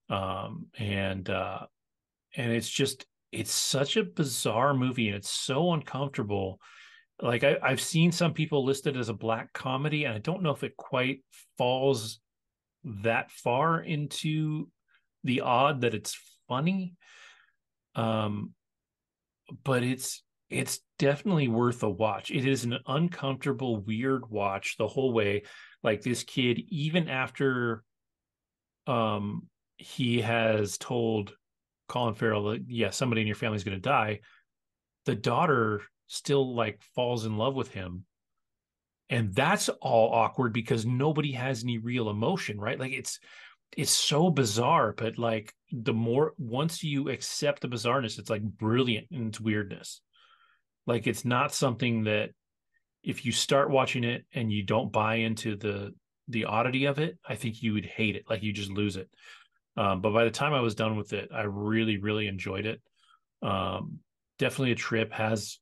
and it's such a bizarre movie, and it's so uncomfortable. Like I've seen some people listed as a black comedy, and I don't know if it quite falls that far into the odd that it's funny. But it's definitely worth a watch. It is an uncomfortable, weird watch the whole way. Like this kid, even after he has told Colin Farrell that, yeah, somebody in your family is going to die, the daughter still like falls in love with him. And that's all awkward because nobody has any real emotion, right? Like it's so bizarre, but like once you accept the bizarreness, it's like brilliant in its weirdness. Like it's not something that if you start watching it and you don't buy into the oddity of it, I think you would hate it. Like you just lose it. But by the time I was done with it, I really, really enjoyed it. Definitely a trip. Has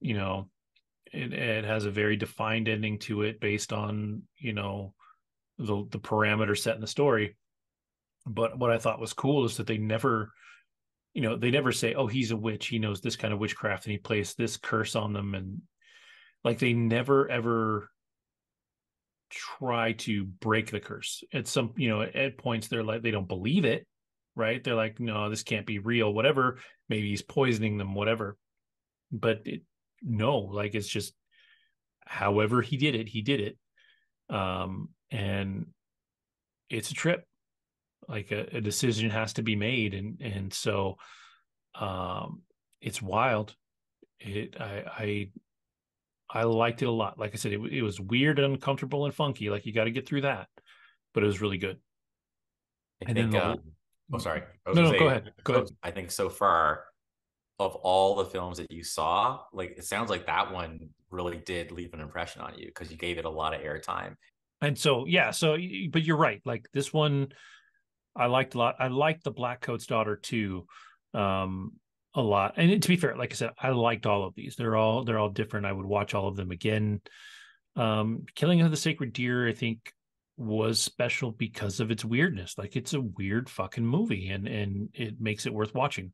it has a very defined ending to it based on the parameter set in the story. But what I thought was cool is that they never say, "Oh, he's a witch, he knows this kind of witchcraft and he placed this curse on them," and like they never ever try to break the curse. At some at points they're like, they don't believe it, right? They're like, "No, this can't be real," whatever. Maybe he's poisoning them, whatever. But no, like it's just however he did it. And it's a trip. Like a decision has to be made, and so it's wild. I liked it a lot. Like I said, it was weird and uncomfortable and funky. Like you got to get through that, but it was really good. I And then think, the whole oh, sorry. I was no, gonna go say, ahead, go ahead. I think so far of all the films that you saw, like it sounds like that one really did leave an impression on you because you gave it a lot of airtime. And so yeah, but you're right. Like this one, I liked a lot. I liked the Blackcoat's daughter too, a lot. And to be fair, like I said, I liked all of these. They're all different. I would watch all of them again. Killing of the Sacred Deer, I think, was special because of its weirdness. Like it's a weird fucking movie, and it makes it worth watching.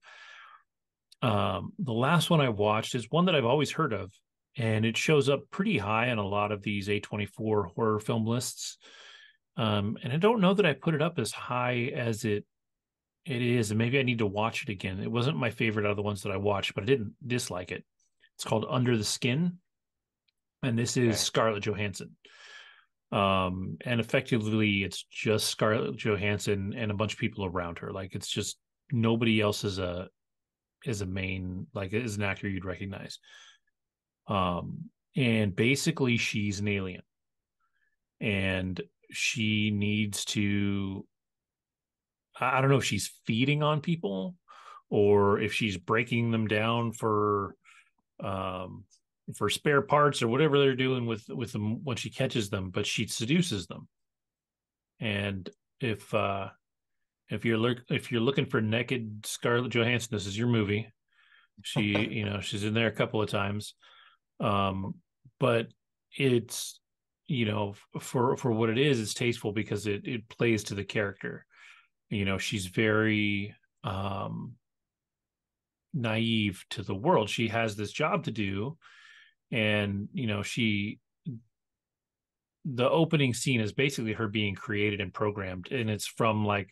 The last one I watched is one that I've always heard of, and it shows up pretty high on a lot of these A24 horror film lists. And I don't know that I put it up as high as it is, and maybe I need to watch it again. It wasn't my favorite out of the ones that I watched, but I didn't dislike it. It's called Under the Skin, and this is Okay. Scarlett Johansson. And effectively it's just Scarlett Johansson and a bunch of people around her. Like it's just nobody else is a main, like is an actor you'd recognize. And basically she's an alien and she needs to, I don't know if she's feeding on people or if she's breaking them down um for spare parts or whatever they're doing with them when she catches them, but she seduces them. And if uh if you're looking for naked Scarlett Johansson, this is your movie. She's in there a couple of times. But it's, for what it is, it's tasteful because it plays to the character. She's very naive to the world. She has this job to do, and the opening scene is basically her being created and programmed, and it's from like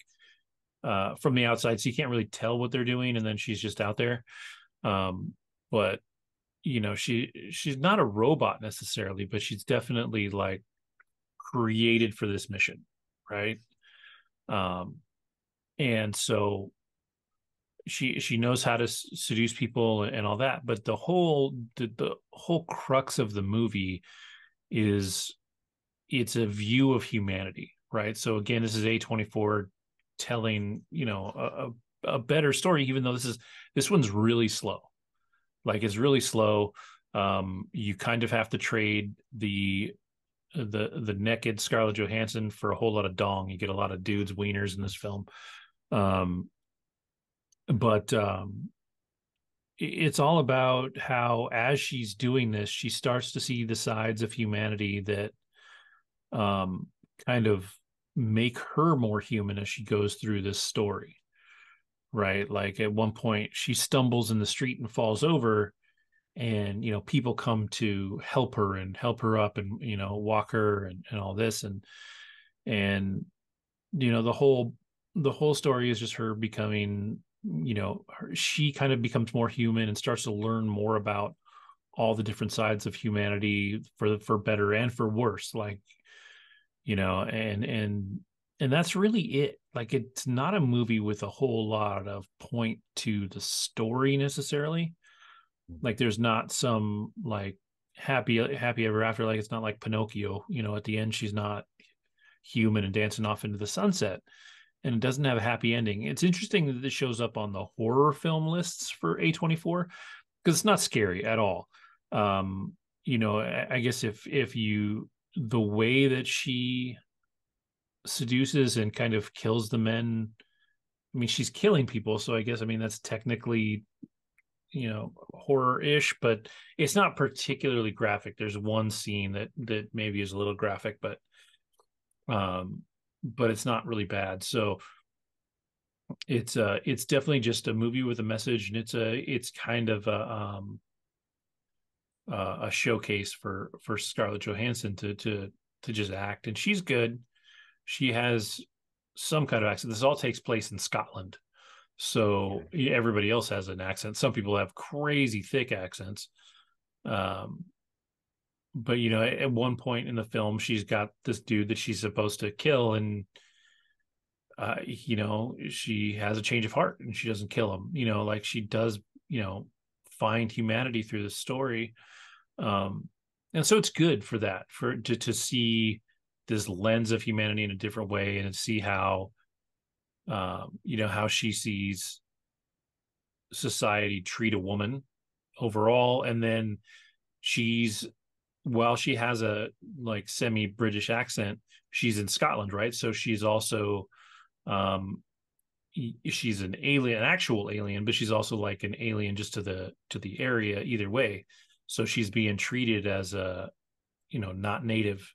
from the outside, so you can't really tell what they're doing, and then she's just out there. But she's not a robot necessarily, but she's definitely like created for this mission, right? um and so she knows how to seduce people and all that, but the whole crux of the movie is it's a view of humanity, right? So again, this is A24 telling a better story, even though this one's really slow. Like it's really slow. You kind of have to trade the naked Scarlett Johansson for a whole lot of dong. You get a lot of dudes wieners in this film. um but it's all about how as she's doing this she starts to see the sides of humanity that um kind of make her more human as she goes through this story, right? Like at one point she stumbles in the street and falls over, and people come to help her up and walk her and all this, and the whole story is just her becoming, she kind of becomes more human and starts to learn more about all the different sides of humanity for better and for worse. Like, and that's really it. Like it's not a movie with a whole lot of point to the story necessarily. Like there's not some like happy ever after. Like it's not like Pinocchio, at the end she's not human and dancing off into the sunset, and it doesn't have a happy ending. It's interesting that this shows up on the horror film lists for A24 because it's not scary at all. I guess if you the way that she seduces and kind of kills the men, I mean she's killing people, so I guess, I mean, that's technically horror-ish, but it's not particularly graphic. There's one scene that maybe is a little graphic, um but it's not really bad. So it's definitely just a movie with a message, and it's kind of a showcase for Scarlett Johansson to just act, and she's good. She has some kind of accent. This all takes place in Scotland, so everybody else has an accent. Some people have crazy thick accents. um but at one point in the film she's got this dude that she's supposed to kill, and she has a change of heart and she doesn't kill him. Like she does, find humanity through the story. um and so it's good for that, for to see this lens of humanity in a different way, and to see how how she sees society treat a woman overall. And then she's, while she has a like semi British accent, she's in Scotland, right? So she's also um she's an alien, an actual alien, but she's also like an alien just to the area either way. So she's being treated as a, not native,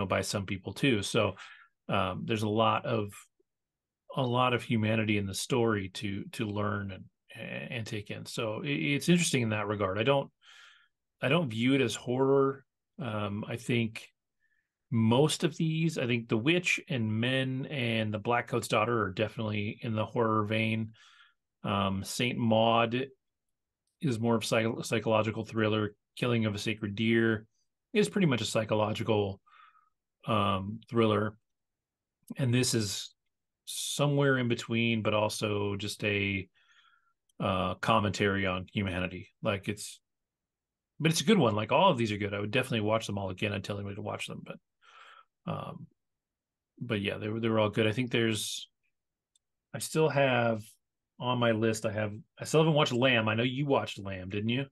by some people too. So there's a lot of humanity in the story to learn and take in. So it's interesting in that regard. I don't view it as horror. I think most of these, I think The Witch and Men and The Blackcoat's Daughter are definitely in the horror vein. Saint Maud is more of psychological thriller. Killing of a Sacred Deer is pretty much a psychological thriller, and this is somewhere in between, but also just a commentary on humanity. Like but it's a good one. Like all of these are good. I would definitely watch them all again. I'd tell anybody to watch them, um, but yeah, they were all good. I think I still have on my list. I still haven't watched Lamb. I know you watched Lamb, didn't you?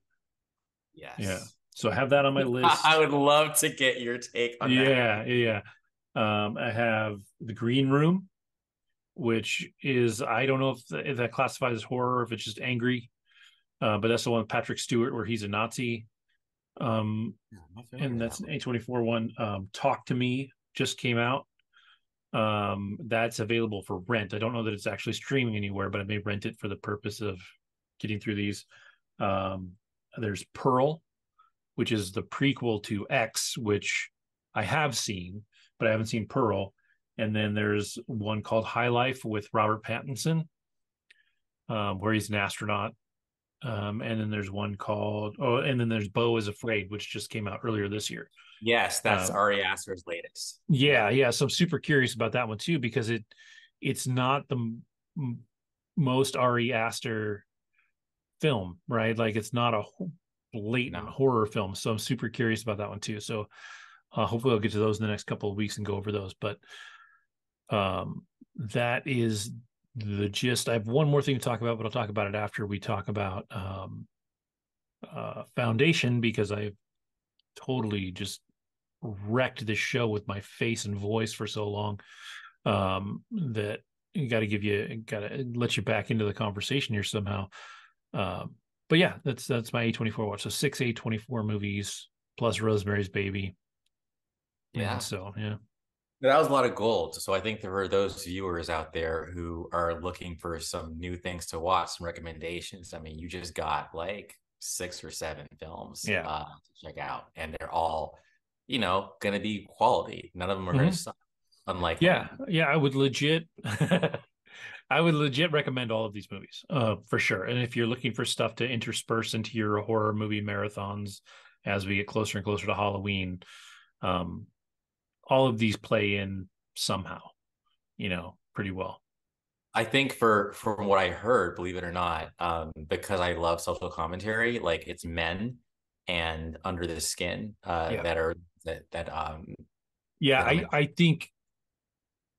Yeah. Yes. So I have that on my I list. would love to get your take on that. Yeah, yeah. I have The Green Room, which is I don't know if that classifies as horror, or if it's just angry. But that's the one with Patrick Stewart where he's a Nazi. Um, I'm not familiar and with that's that an one. A24 one. Talk to Me just came out. That's available for rent. I don't know that it's actually streaming anywhere, but I may rent it for the purpose of getting through these. Um, there's Pearl, which is the prequel to X, which I have seen, but I haven't seen Pearl. And then there's one called High Life with Robert Pattinson, where he's an astronaut. And then there's one called and then there's Beau is Afraid, which just came out earlier this year. Yes, that's Um, Ari Aster's latest. yeah, yeah. So I'm super curious about that one too because it's not the most Ari Aster film, right? Like it's not a blatant No. horror film. So I'm super curious about that one too. So hopefully I'll get to those in the next couple of weeks and go over those. But that is the gist. I have one more thing to talk about, but I'll talk about it after we talk about Foundation because I've totally just wrecked this show with my face and voice for so long that you got to let you back into the conversation here somehow. But yeah, that's my A24 watch. So six A24 movies plus Rosemary's Baby. And Yeah. so, yeah. That was a lot of gold. So I think there are those viewers out there who are looking for some new things to watch, some recommendations. I mean, you just got like 6 or 7 films Yeah. to check out, and they're all, going to be quality. None of them are going to Mm-hmm. suck, unlike Yeah. Lamb. Yeah. I would legit, I would legit recommend all of these movies, for sure. And if you're looking for stuff to intersperse into your horror movie marathons as we get closer and closer to Halloween, um, all of these play in somehow, pretty well. I think from what I heard, believe it or not, because I love social commentary, like it's Men and Under the Skin Yeah. Yeah. that I'm I think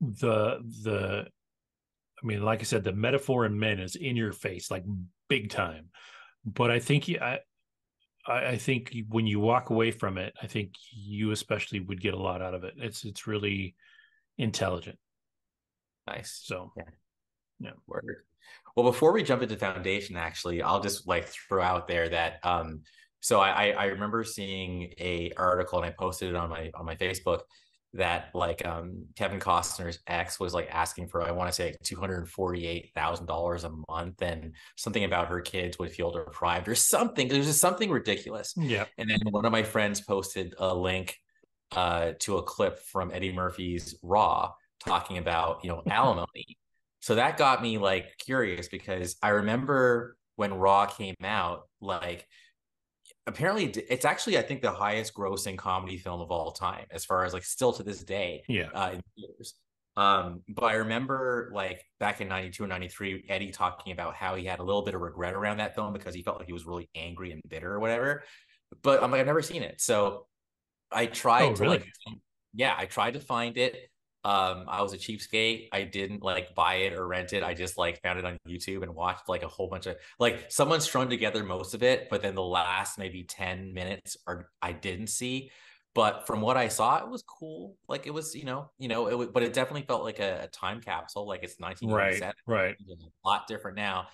the I mean, like I said, the metaphor in Men is in your face, like big time. But I think when you walk away from it, I think you especially would get a lot out of it. It's really intelligent. nice. So Yeah. yeah. Word. Well, before we jump into Foundation, actually, I'll just like throw out there that so I remember seeing a article and I posted it on my Facebook that like Kevin Costner's ex was like asking for I want to say like $248,000 a month and something about her kids would feel deprived or something. It was just something ridiculous. Yeah. And then one of my friends posted a link to a clip from Eddie Murphy's Raw talking about alimony. So that got me like curious because I remember when Raw came out, like apparently it's actually I think the highest grossing comedy film of all time as far as like still to this day Yeah. in theaters. But I remember like back in 92 and 93, Eddie talking about how he had a little bit of regret around that film because he felt like he was really angry and bitter or whatever. But I'm like, I've never seen it. So I Oh, tried to really? like, yeah, I tried to find it. I was a cheapskate. I didn't like buy it or rent it. I just like found it on YouTube and watched like a whole bunch of like someone strung together most of it, but then the last maybe 10 minutes or I didn't see. But from what I saw, it was cool. Like it was, but it definitely felt like a time capsule. Like it's Right. 1987, Right. a lot different now.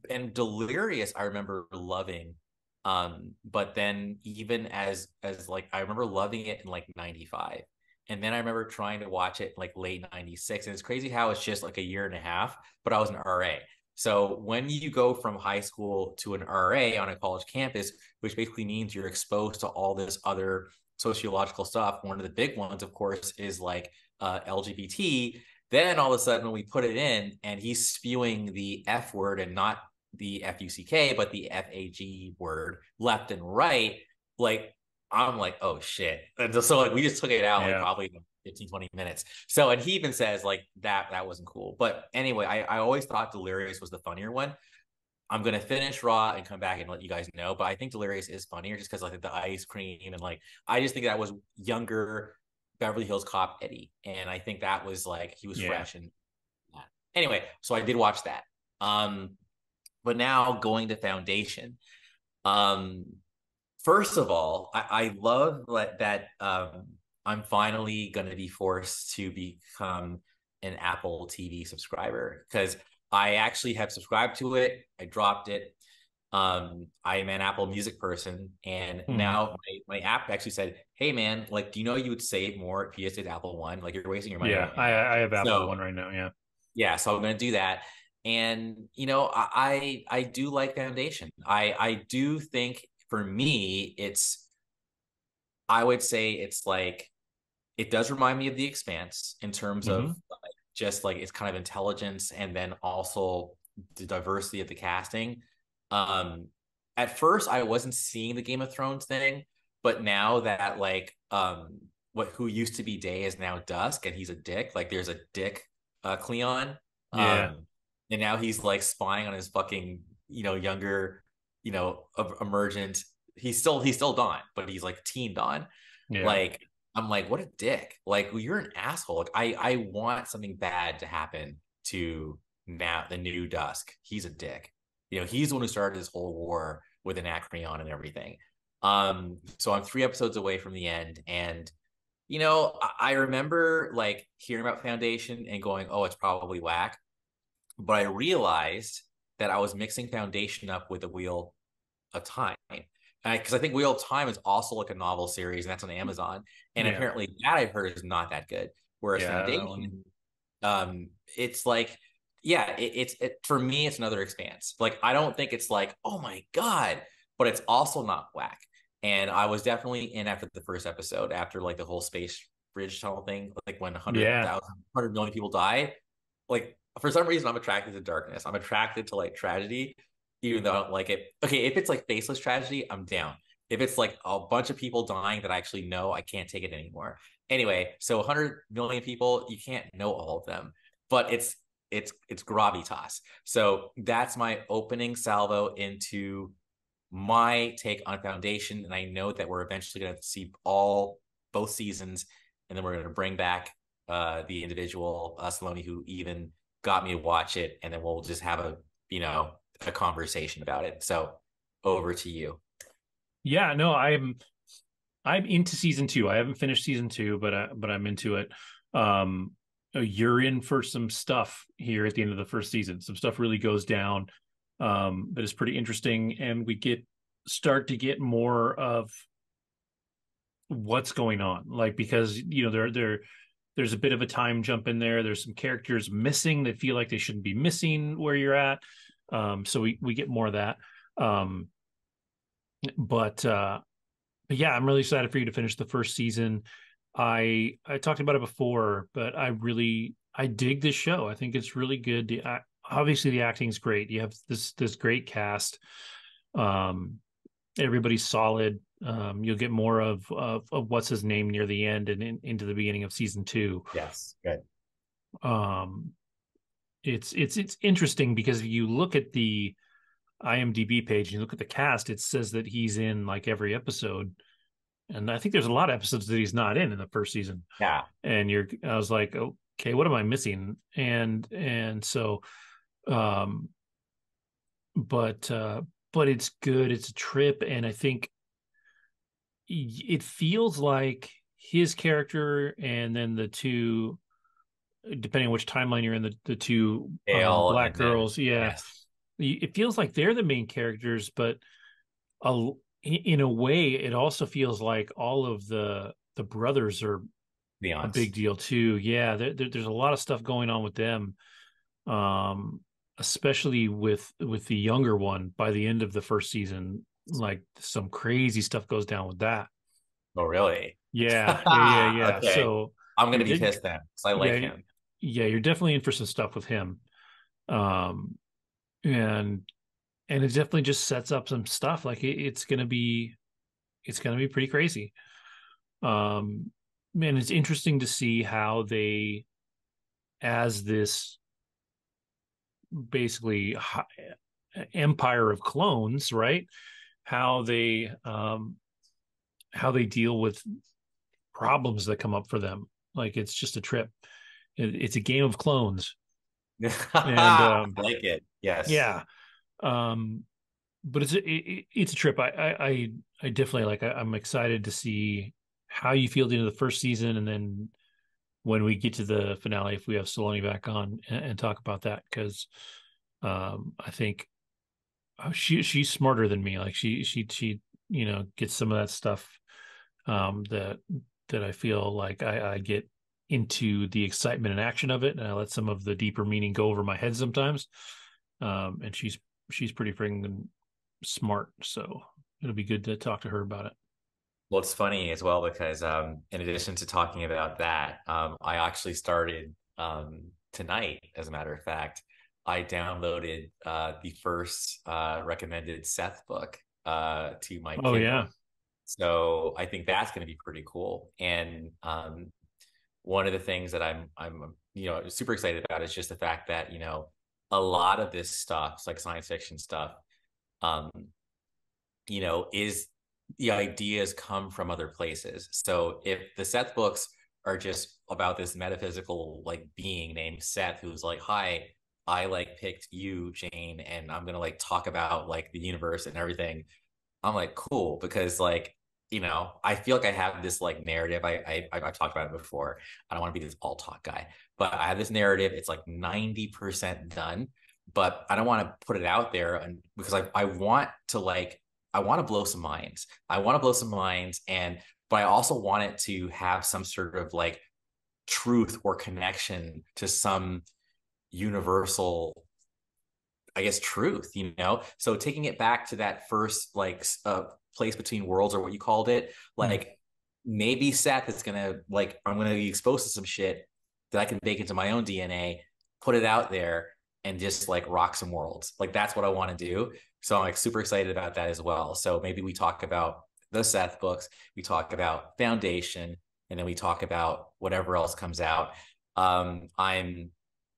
And Delirious, I remember loving. But then even as like I remember loving it in like 95. And then I remember trying to watch it like late 96. And it's crazy how it's just like a year and a half, but I was an RA. So when you go from high school to an RA on a college campus, which basically means you're exposed to all this other sociological stuff, one of the big ones, of course, is like LGBT. Then all of a sudden, when we put it in and he's spewing the F word and not the FUCK, but the FAG word left and right, like I'm like, oh shit. And so like we just took it out like Yeah. probably 15, 20 minutes. So and he even says like that wasn't cool. But anyway, I always thought Delirious was the funnier one. I'm gonna finish Raw and come back and let you guys know. But I think Delirious is funnier just because like the ice cream and like I just think that was younger Beverly Hills Cop Eddie. And I think that was like he was Yeah. fresh and that. Anyway, so I did watch that. But now going to Foundation. Um, First of all, I love that I'm finally going to be forced to become an Apple TV subscriber because I actually have subscribed to it. I dropped it. I am an Apple Music person, and Mhm. now my app actually said, "Hey, man, like, do you know you would save more if you just did Apple One? Like, you're wasting your money Yeah. right now." I have Apple So One right now. Yeah. yeah, so I'm going to do that. And you know, I do like Foundation. I do think for me, I would say it's like it does remind me of The Expanse in terms of Hmm. like, just like its kind of intelligence and then also the diversity of the casting. Um, at first, I wasn't seeing the Game of Thrones thing, but now that like what who used to be day is now dusk and he's a dick. Like there's a dick Cleon. Yeah. And now he's like spying on his fucking younger emergent. He's still Dawn, but he's like teen Dawn. Yeah. Like I'm like, what a dick. Like, well, you're an asshole. Like, I want something bad to happen to now the new Dusk. He's a dick. He's the one who started this whole war with Anacreon and everything. So I'm 3 episodes away from the end. And, I remember like hearing about Foundation and going, oh, it's probably whack. But I realized that I was mixing Foundation up with the Wheel of Time. Because I think Wheel of Time is also like a novel series, and that's on Amazon. And Yeah. apparently, that I've heard is not that good. Whereas Yeah. That one. Foundation, it's like, yeah, for me, it's another Expanse. Like, I don't think it's like, oh my god, but it's also not whack. And I was definitely in after the first episode, after like the whole space bridge tunnel thing, like when Yeah. 100 million people died. Like for some reason, I'm attracted to darkness. I'm attracted to like tragedy even though I don't like it. Okay, if it's like faceless tragedy, I'm down. If it's like a bunch of people dying that I actually know, I can't take it anymore. Anyway, so 100 million people, you can't know all of them, but it's gravitas. So that's my opening salvo into my take on Foundation, and I know that we're eventually going to see both seasons, and then we're going to bring back the individual Saloni who even got me to watch it, and then we'll just have a conversation about it. So over to you. Yeah. No, I'm into season two. I haven't finished season two, but I'm into it. Um, you're in for some stuff here at the end of the first season. Some stuff really goes down that is pretty interesting, and we start to get more of what's going on. Like because there's a bit of a time jump in there. There's some characters missing that feel like they shouldn't be missing where you're at. So we get more of that. Um, but yeah, I'm really excited for you to finish the first season. I talked about it before, but I dig this show. I think it's really good. Obviously the acting's great. You have this great cast. Um, Everybody's solid. You'll get more of what's his name near the end and into the beginning of season two. Yes, good. Um, it's interesting because if you look at the IMDb page and you look at the cast, it says that he's in like every episode. And I think there's a lot of episodes that he's not in the first season. Yeah. And I was like, okay, what am I missing? And so, um, but it's good. It's a trip, and I think it feels like his character, and then the two, depending on which timeline you're in, the two Dale black and then girls, yeah, yes, it feels like they're the main characters, but a, in a way, it also feels like all of the brothers are be a honest. big deal too. Yeah, there's a lot of stuff going on with them, um, especially with the younger one. By the end of the first season, like some crazy stuff goes down with that. Oh, really? Yeah. Okay. So I'm you're gonna be de- pissed then because I like yeah, him. yeah, you're definitely in for some stuff with him. Um, and it definitely just sets up some stuff. Like it's gonna be it's going to be pretty crazy. Man, it's interesting to see how they, as this basically empire of clones, right? How they deal with problems that come up for them. Like it's just a trip. It's a game of clones, and I like it. Yes. yeah. Um, but it's a trip. I definitely like. I'm excited to see how you feel at the end of the first season, and then when we get to the finale, if we have Saloni back on and talk about that, because I think she's smarter than me. Like she gets some of that stuff that I feel like I get into the excitement and action of it, and I let some of the deeper meaning go over my head sometimes. And she's pretty freaking smart, so it'll be good to talk to her about it. Well, it's funny as well because in addition to talking about that, I actually started tonight, as a matter of fact. I downloaded the first recommended Seth book to my Oh yeah. Kindle. So I think that's going to be pretty cool. And one of the things that I'm super excited about is just the fact that a lot of this stuff, like science fiction stuff, um, is the ideas come from other places. So if the Seth books are just about this metaphysical like being named Seth who's like, hi, I like picked you, Jane, and I'm gonna like talk about like the universe and everything. I'm like, cool, because like, I feel like I have this like narrative. I've talked about it before. I don't want to be this all talk guy, but I have this narrative. It's like 90% done, but I don't want to put it out there and because I want to like I want to blow some minds. I want to blow some minds, but I also want it to have some sort of like truth or connection to some universal, I guess, truth. So taking it back to that first like place between worlds or what you called it, Hmm. like maybe Seth is gonna like I'm gonna be exposed to some shit that I can bake into my own DNA, put it out there, and just like rock some worlds. Like that's what I want to do. So I'm like super excited about that as well. So maybe we talk about the Seth books, we talk about Foundation, and then we talk about whatever else comes out. I'm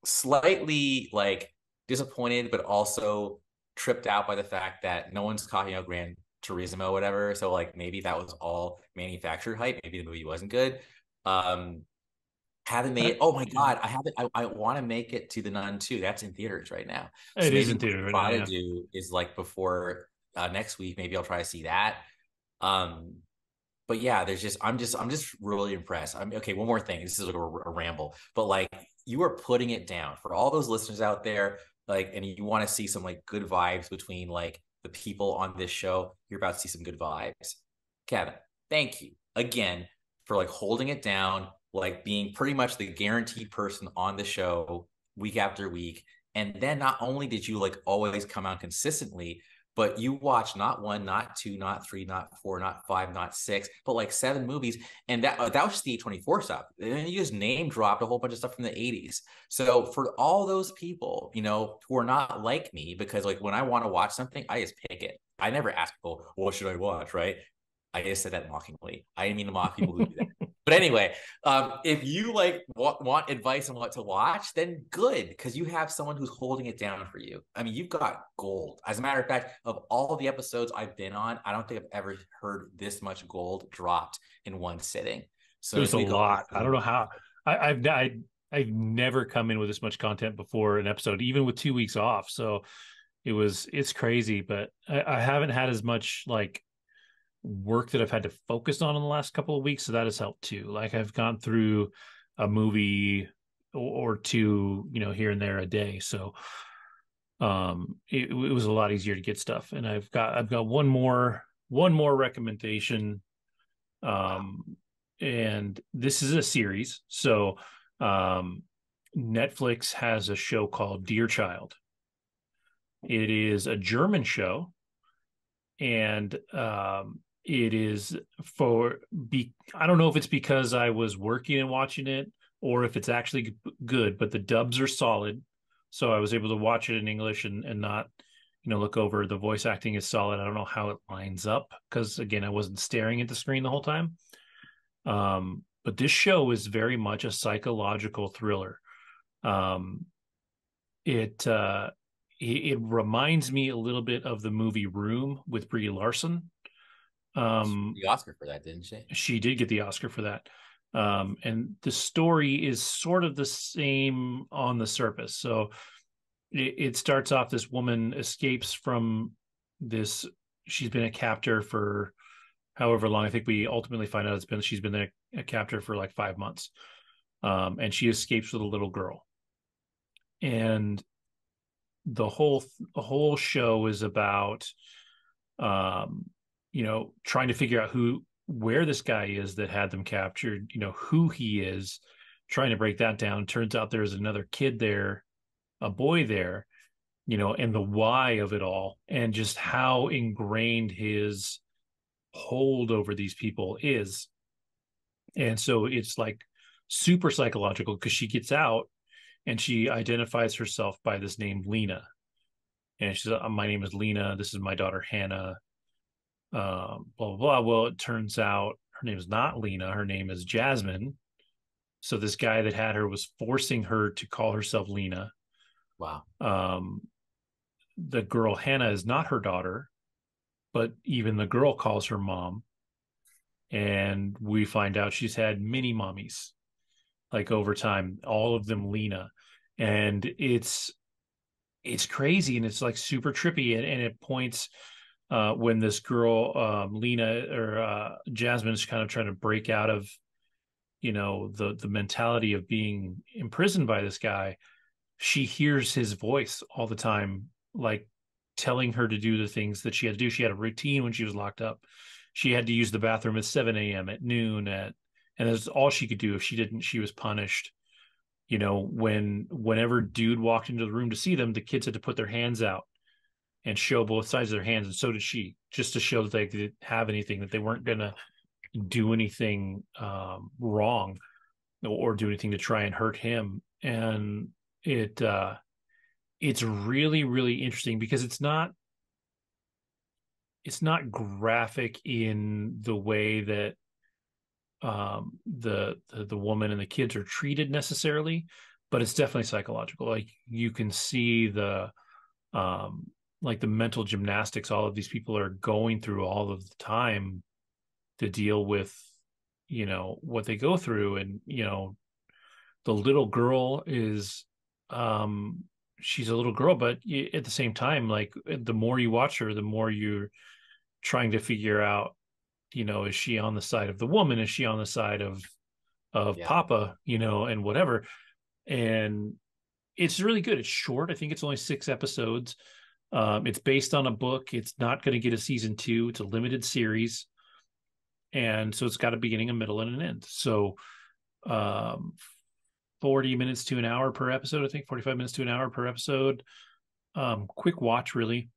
slightly like disappointed, but also tripped out by the fact that no one's talking about Gran Turismo, whatever. So like maybe that was all manufactured hype. Maybe the movie wasn't good. Um, haven't made it. Oh my Yeah, god, I haven't. I want to make it to the Nun too. That's in theaters right now. So it is maybe in what theater right I'll now. try to Yeah, do is like before next week. Maybe I'll try to see that. Um, but yeah, I'm just really impressed. I'm okay. One more thing. This is like a ramble, but like you are putting it down for all those listeners out there, like, and you want to see some like good vibes between like the people on this show. You're about to see some good vibes. Kevin, thank you again for like holding it down, like being pretty much the guaranteed person on the show week after week. And then not only did you like always come out consistently, but you watch not one, not two, not three, not four, not five, not six, but like 7 movies. And that was just the A24 stuff. And you just name dropped a whole bunch of stuff from the 80s. So for all those people, who are not like me, because like when I want to watch something, I just pick it. I never ask people, what should I watch? Right. I just said that mockingly. I didn't mean to mock people who do that. But anyway, if you like want advice on what to watch, then good, because you have someone who's holding it down for you. I mean, you've got gold. As a matter of fact, of all the episodes I've been on, I don't think I've ever heard this much gold dropped in one sitting. it So was a you got lot. I don't know how. I've never come in with this much content before an episode, even with 2 weeks off. So it's crazy, but I haven't had as much like work that I've had to focus on in the last couple of weeks, so that has helped too. Like I've gone through a movie or two, here and there a day. So it was a lot easier to get stuff. And I've got one more recommendation. Um and this is a series. So Netflix has a show called Dear Child. It is a German show, and it is I don't know if it's because I was working and watching it or if it's actually good, but the dubs are solid, so I was able to watch it in English and not look over. The voice acting is solid. I don't know how it lines up because again, I wasn't staring at the screen the whole time. But this show is very much a psychological thriller. Um, it it reminds me a little bit of the movie Room with Brie Larson. The Oscar for that, didn't she? She did get the Oscar for that. And the story is sort of the same on the surface. So it starts off, this woman escapes from this. She's been a captor for however long. I think we ultimately find out she's been a captor for like 5 months. And she escapes with a little girl. And the whole show is about um, trying to figure out where this guy is that had them captured, who he is, trying to break that down. Turns out there's another kid there, a boy there, and the why of it all, and just how ingrained his hold over these people is. And so it's like super psychological because she gets out and she identifies herself by this name, Lena. And she's, my name is Lena. This is my daughter, Hannah. Blah, blah, blah. Well, it turns out her name is not Lena. Her name is Jasmine. So this guy that had her was forcing her to call herself Lena. Wow. The girl, Hannah, is not her daughter, but even the girl calls her mom. And we find out she's had many mommies, like over time, all of them Lena. And it's crazy, and it's like super trippy, and it points when this girl Lena or Jasmine is kind of trying to break out of the mentality of being imprisoned by this guy. She hears his voice all the time, like telling her to do the things that she had to do. She had a routine when she was locked up. She had to use the bathroom at 7 a.m., at noon, and that's all she could do. If she didn't, she was punished. Whenever dude walked into the room to see them, the kids had to put their hands out and show both sides of their hands, and so did she, just to show that they didn't have anything, that they weren't gonna do anything wrong or do anything to try and hurt him. And it's really, really interesting because it's not graphic in the way that the woman and the kids are treated necessarily, but it's definitely psychological. Like you can see like the mental gymnastics all of these people are going through all of the time to deal with what they go through. And the little girl is she's a little girl, but at the same time, like the more you watch her, the more you're trying to figure out, is she on the side of the woman, is she on the side of Yeah. Papa, and whatever. And it's really good. It's short. I think it's only 6 episodes. It's based on a book. It's not going to get a season 2. It's a limited series, and so it's got a beginning, a middle, and an end. So 40 minutes to an hour per episode. I think 45 minutes to an hour per episode. Quick watch, really.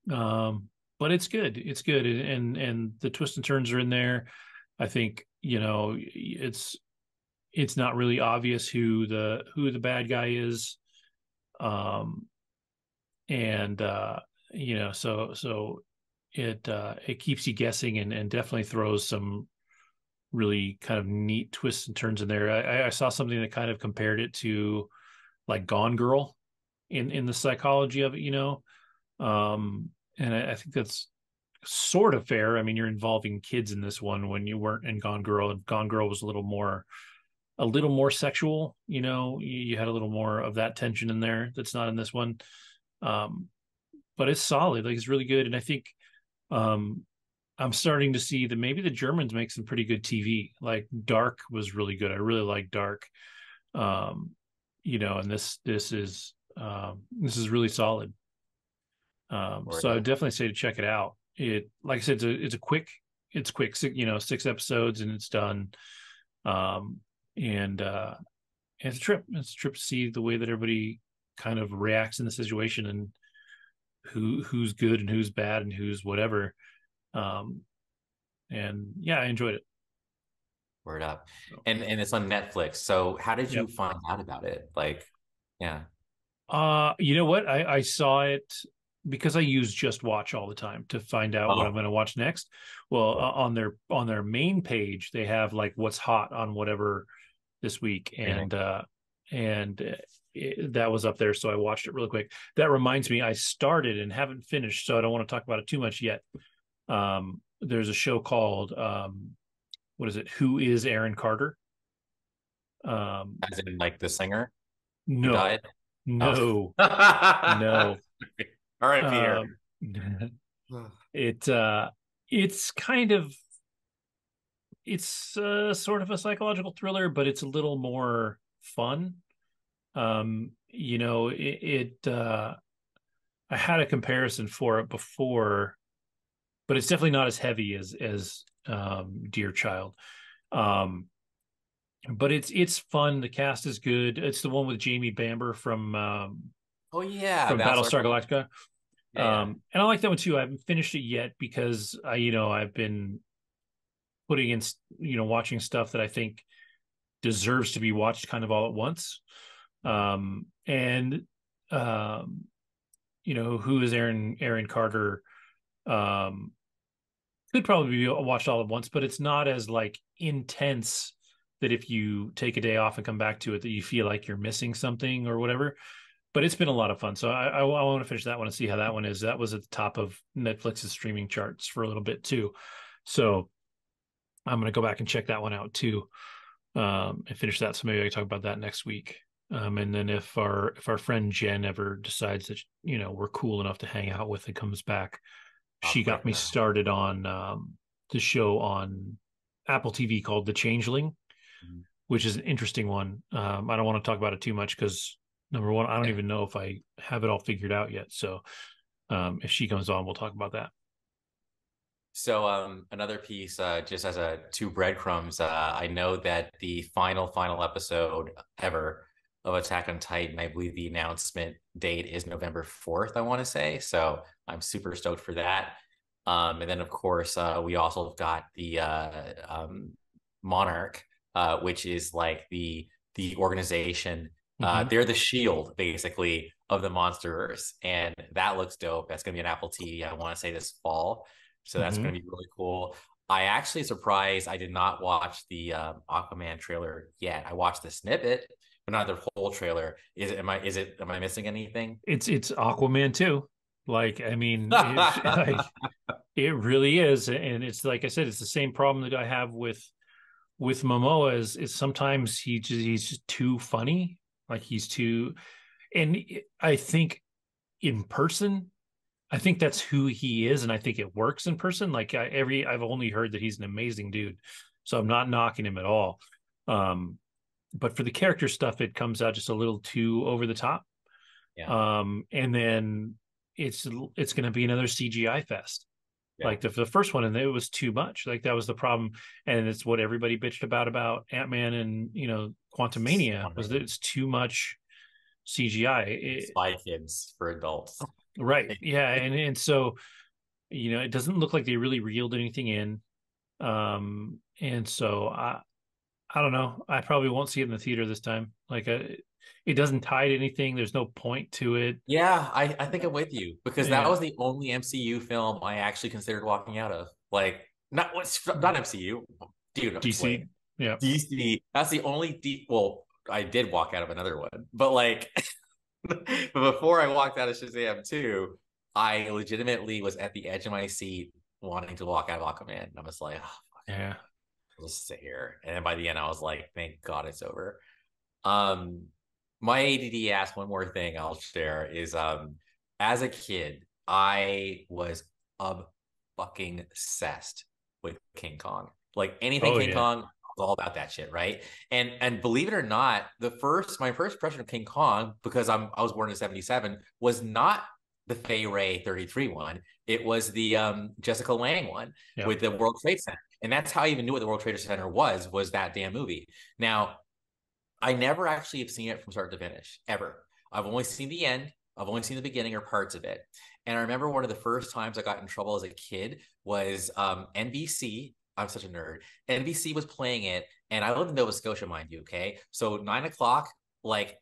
But it's good. It's good, and the twists and turns are in there. I think it's not really obvious who the bad guy is. And so it keeps you guessing, and definitely throws some really kind of neat twists and turns in there. I saw something that kind of compared it to like Gone Girl in the psychology of it. And I think that's sort of fair. I mean, you're involving kids in this one when you weren't in Gone Girl, and Gone Girl was a little more sexual. You had a little more of that tension in there that's not in this one. But it's solid. Like it's really good, and I think um, I'm starting to see that maybe the Germans make some pretty good TV. Like Dark was really good. I really like Dark. And this is really solid. So I would definitely say to check it out. Like I said, it's quick, 6 episodes and it's done. And it's a trip. It's a trip to see the way that everybody kind of reacts in the situation, and who's good and who's bad and who's whatever. And yeah, I enjoyed it. Word up. So, And it's on Netflix. So how did you yep. find out about it? Like, yeah. You know what? I saw it. because I use Just Watch all the time to find out what I'm Oh, going to watch next. Well, yeah. on their main page, they have like what's hot on whatever this week, Anything. and that was up there, so I watched it really quick. That reminds me, I started and haven't finished, so I don't want to talk about it too much yet. There's a show called what is it? Who is Aaron Carter? As in like the singer who No, died. Oh. no, All no. right, Peter. Um, it it's kind of it's sort of a psychological thriller, but it's a little more fun. I had a comparison for it before, but it's definitely not as heavy as Dear Child. Um, but it's fun. The cast is good. It's the one with Jamie Bamber Oh yeah, from Battlestar Battlestar Galactica. Galactica. Yeah, yeah. And I like that one too. I haven't finished it yet because I've been putting in, watching stuff that I think deserves to be watched kind of all at once. And who is Aaron Carter? Um, could probably be watched all at once, but it's not as like intense that if you take a day off and come back to it that you feel like you're missing something or whatever. But it's been a lot of fun. So I want to finish that one and see how that one is. That was at the top of Netflix's streaming charts for a little bit too. So I'm going to go back and check that one out too, and finish that. So maybe I can talk about that next week. And then if our friend Jen ever decides that we're cool enough to hang out with and comes back, I'll she got bring me that. started on the show on Apple TV called The Changeling, Mhm. which is an interesting one. I don't want to talk about it too much because number one, I don't Yeah. even know if I have it all figured out yet. So if she comes on, we'll talk about that. So another piece, just as a two breadcrumbs, I know that the final episode ever of Attack on Titan, I believe the announcement date is November 4th, I want to say. So I'm super stoked for that. And then of course we also got the Monarch, which is like the organization. Mm-hmm. They're the shield basically of the Monsterverse, and that looks dope. That's gonna be an Apple TV. I want to say this fall. So that's Mm-hmm. going to be really cool. I actually surprised I did not watch the Aquaman trailer yet. I watched the snippet, but not the whole trailer. Am I missing anything? It's Aquaman too. Like, I mean, it really is, and it's like I said, it's the same problem that I have with Momoa is sometimes he's just too funny. Like he's too, and I think in person, I think that's who he is, and I think it works in person. Like I've only heard that he's an amazing dude, so I'm not knocking him at all. Um, but for the character stuff, it comes out just a little too over the top. Yeah. And then it's going to be another CGI fest. Yeah. Like the first one, and it was too much. Like that was the problem, and it's what everybody bitched about Ant-Man and Quantumania was that it's too much CGI. Spy Kids for adults. Right? Yeah, and so it doesn't look like they really reeled anything in. And so I don't know. I probably won't see it in the theater this time. Like it doesn't tie to anything. There's no point to it. Yeah, I think I'm with you because that Yeah, was the only MCU film I actually considered walking out of. Like, not MCU, dude. DC. Wait, Yeah. DC. That's the only Well, I did walk out of another one, but like, but before I walked out of Shazam 2, I legitimately was at the edge of my seat wanting to walk out of Aquaman. And I was like, oh, Yeah. I'll just sit here. And then by the end, I was like, thank God it's over. Um, my ADD asked one more thing I'll share is as a kid, I was fucking obsessed with King Kong. Like anything Oh King yeah. Kong, I was all about that shit, right? And believe it or not, my first impression of King Kong, because I was born in 77, was not the Fay Ray 33 one. It was the Jessica Lange one Yeah. with the World Trade Center. And that's how I even knew what the World Trade Center was that damn movie. Now, I never actually have seen it from start to finish, ever. I've only seen the end. I've only seen the beginning or parts of it. And I remember one of the first times I got in trouble as a kid was NBC. I'm such a nerd. NBC was playing it, and I live in Nova Scotia, mind you. Okay, so 9 o'clock, like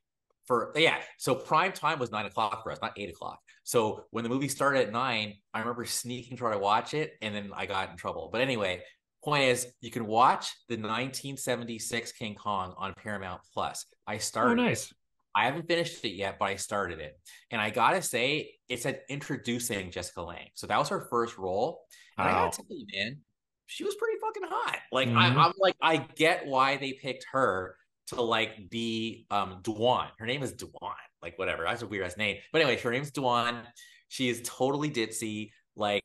So prime time was 9 o'clock for us, not 8 o'clock. So when the movie started at 9, I remember sneaking to try to watch it, and then I got in trouble. But anyway, point is, you can watch the 1976 King Kong on Paramount Plus. I Oh, started it. nice. I haven't finished it yet, but I started it. And I gotta say, it said introducing Jessica Lange. So that was her first role. And I gotta Wow. tell you, man, she was pretty fucking hot. Like Hmm. I'm like, I get why they picked her to like be Dwan. Her name is Dwan. Like whatever. That's a weird ass name. But anyway, her name's Dwan. She is totally ditzy, like,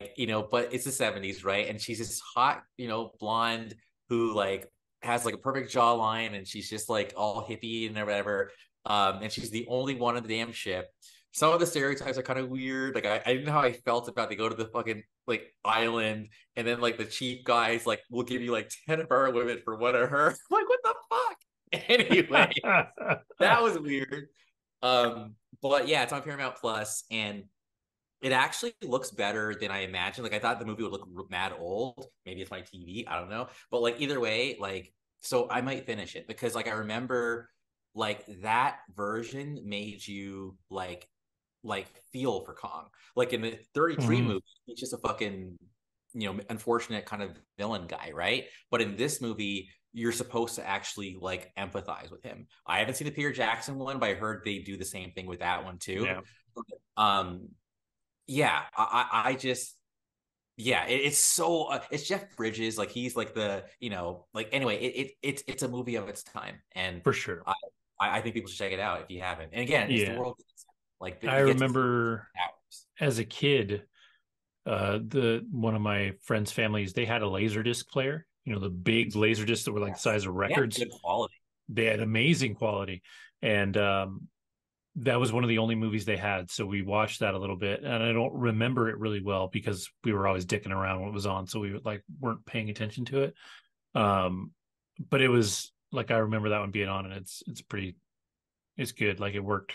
but it's the 70s, right? And she's this hot, blonde who like has like a perfect jawline, and she's just like all hippie and whatever. And she's the only one on the damn ship. Some of the stereotypes are kind of weird. Like I didn't know how I felt about they go to the fucking like island, and then like the chief guys like will give you like 10 of our women for one of her. I'm like, what the fuck? Anyway, that was weird. But yeah, it's on Paramount Plus, and it actually looks better than I imagined. Like I thought the movie would look mad old. Maybe it's my TV. I don't know. But like either way, like so I might finish it because like I remember like that version made you like feel for Kong. Like in the 33 Hmm. movie, he's just a fucking unfortunate kind of villain guy, right? But in this movie, you're supposed to actually like empathize with him. I haven't seen the Peter Jackson one, but I heard they do the same thing with that one too. Yeah, Um, yeah, I just it's so it's Jeff Bridges, like he's like the like anyway, it's a movie of its time, and for sure. I I think people should check it out if you haven't. And again, it's the Yeah. world like I you get to see remember hours. as a kid, the one of my friends' families, they had a laser disc player, the big laser discs that were like the Yes, size of yeah, records. good quality. They had amazing quality. And that was one of the only movies they had. So we watched that a little bit. And I don't remember it really well because we were always dicking around when it was on. So we like weren't paying attention to it. Um, but it was like I remember that one being on, and it's good. Like it worked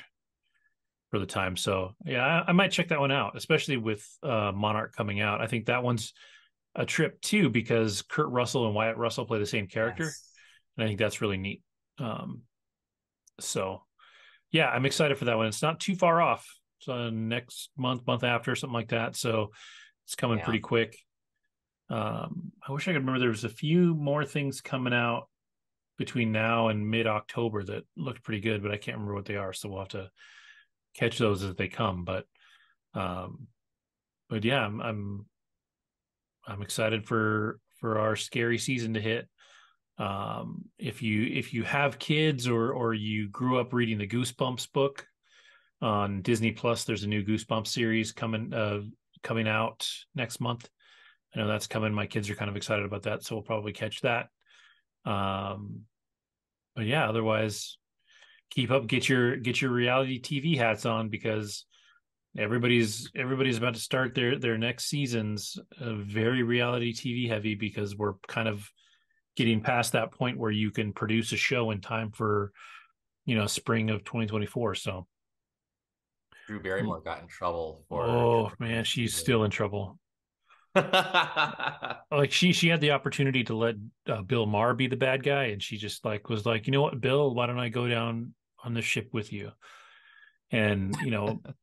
for the time. So yeah, I might check that one out, especially with Monarch coming out. I think that one's a trip too because Kurt Russell and Wyatt Russell play the same character, Yes. and I think that's really neat. Um, so yeah, I'm excited for that one. It's not too far off. It's next month after, something like that. So it's coming Yeah. pretty quick. I wish I could remember there was a few more things coming out between now and mid October that looked pretty good, but I can't remember what they are. So we'll have to catch those as they come. Um, but yeah, I'm excited for our scary season to hit. If you have kids or you grew up reading the Goosebumps book on Disney Plus, there's a new Goosebumps series coming out next month. I know that's coming. My kids are kind of excited about that, so we'll probably catch that. Um, but yeah, otherwise, keep up, get your reality TV hats on because everybody's about to start their next seasons very reality TV heavy because we're kind of getting past that point where you can produce a show in time for spring of 2024. So Drew Barrymore got in trouble for oh man, confirming she's season. still in trouble. Like she had the opportunity to let Bill Maher be the bad guy, and she just like was like, you know what, Bill, why don't I go down on the ship with you? And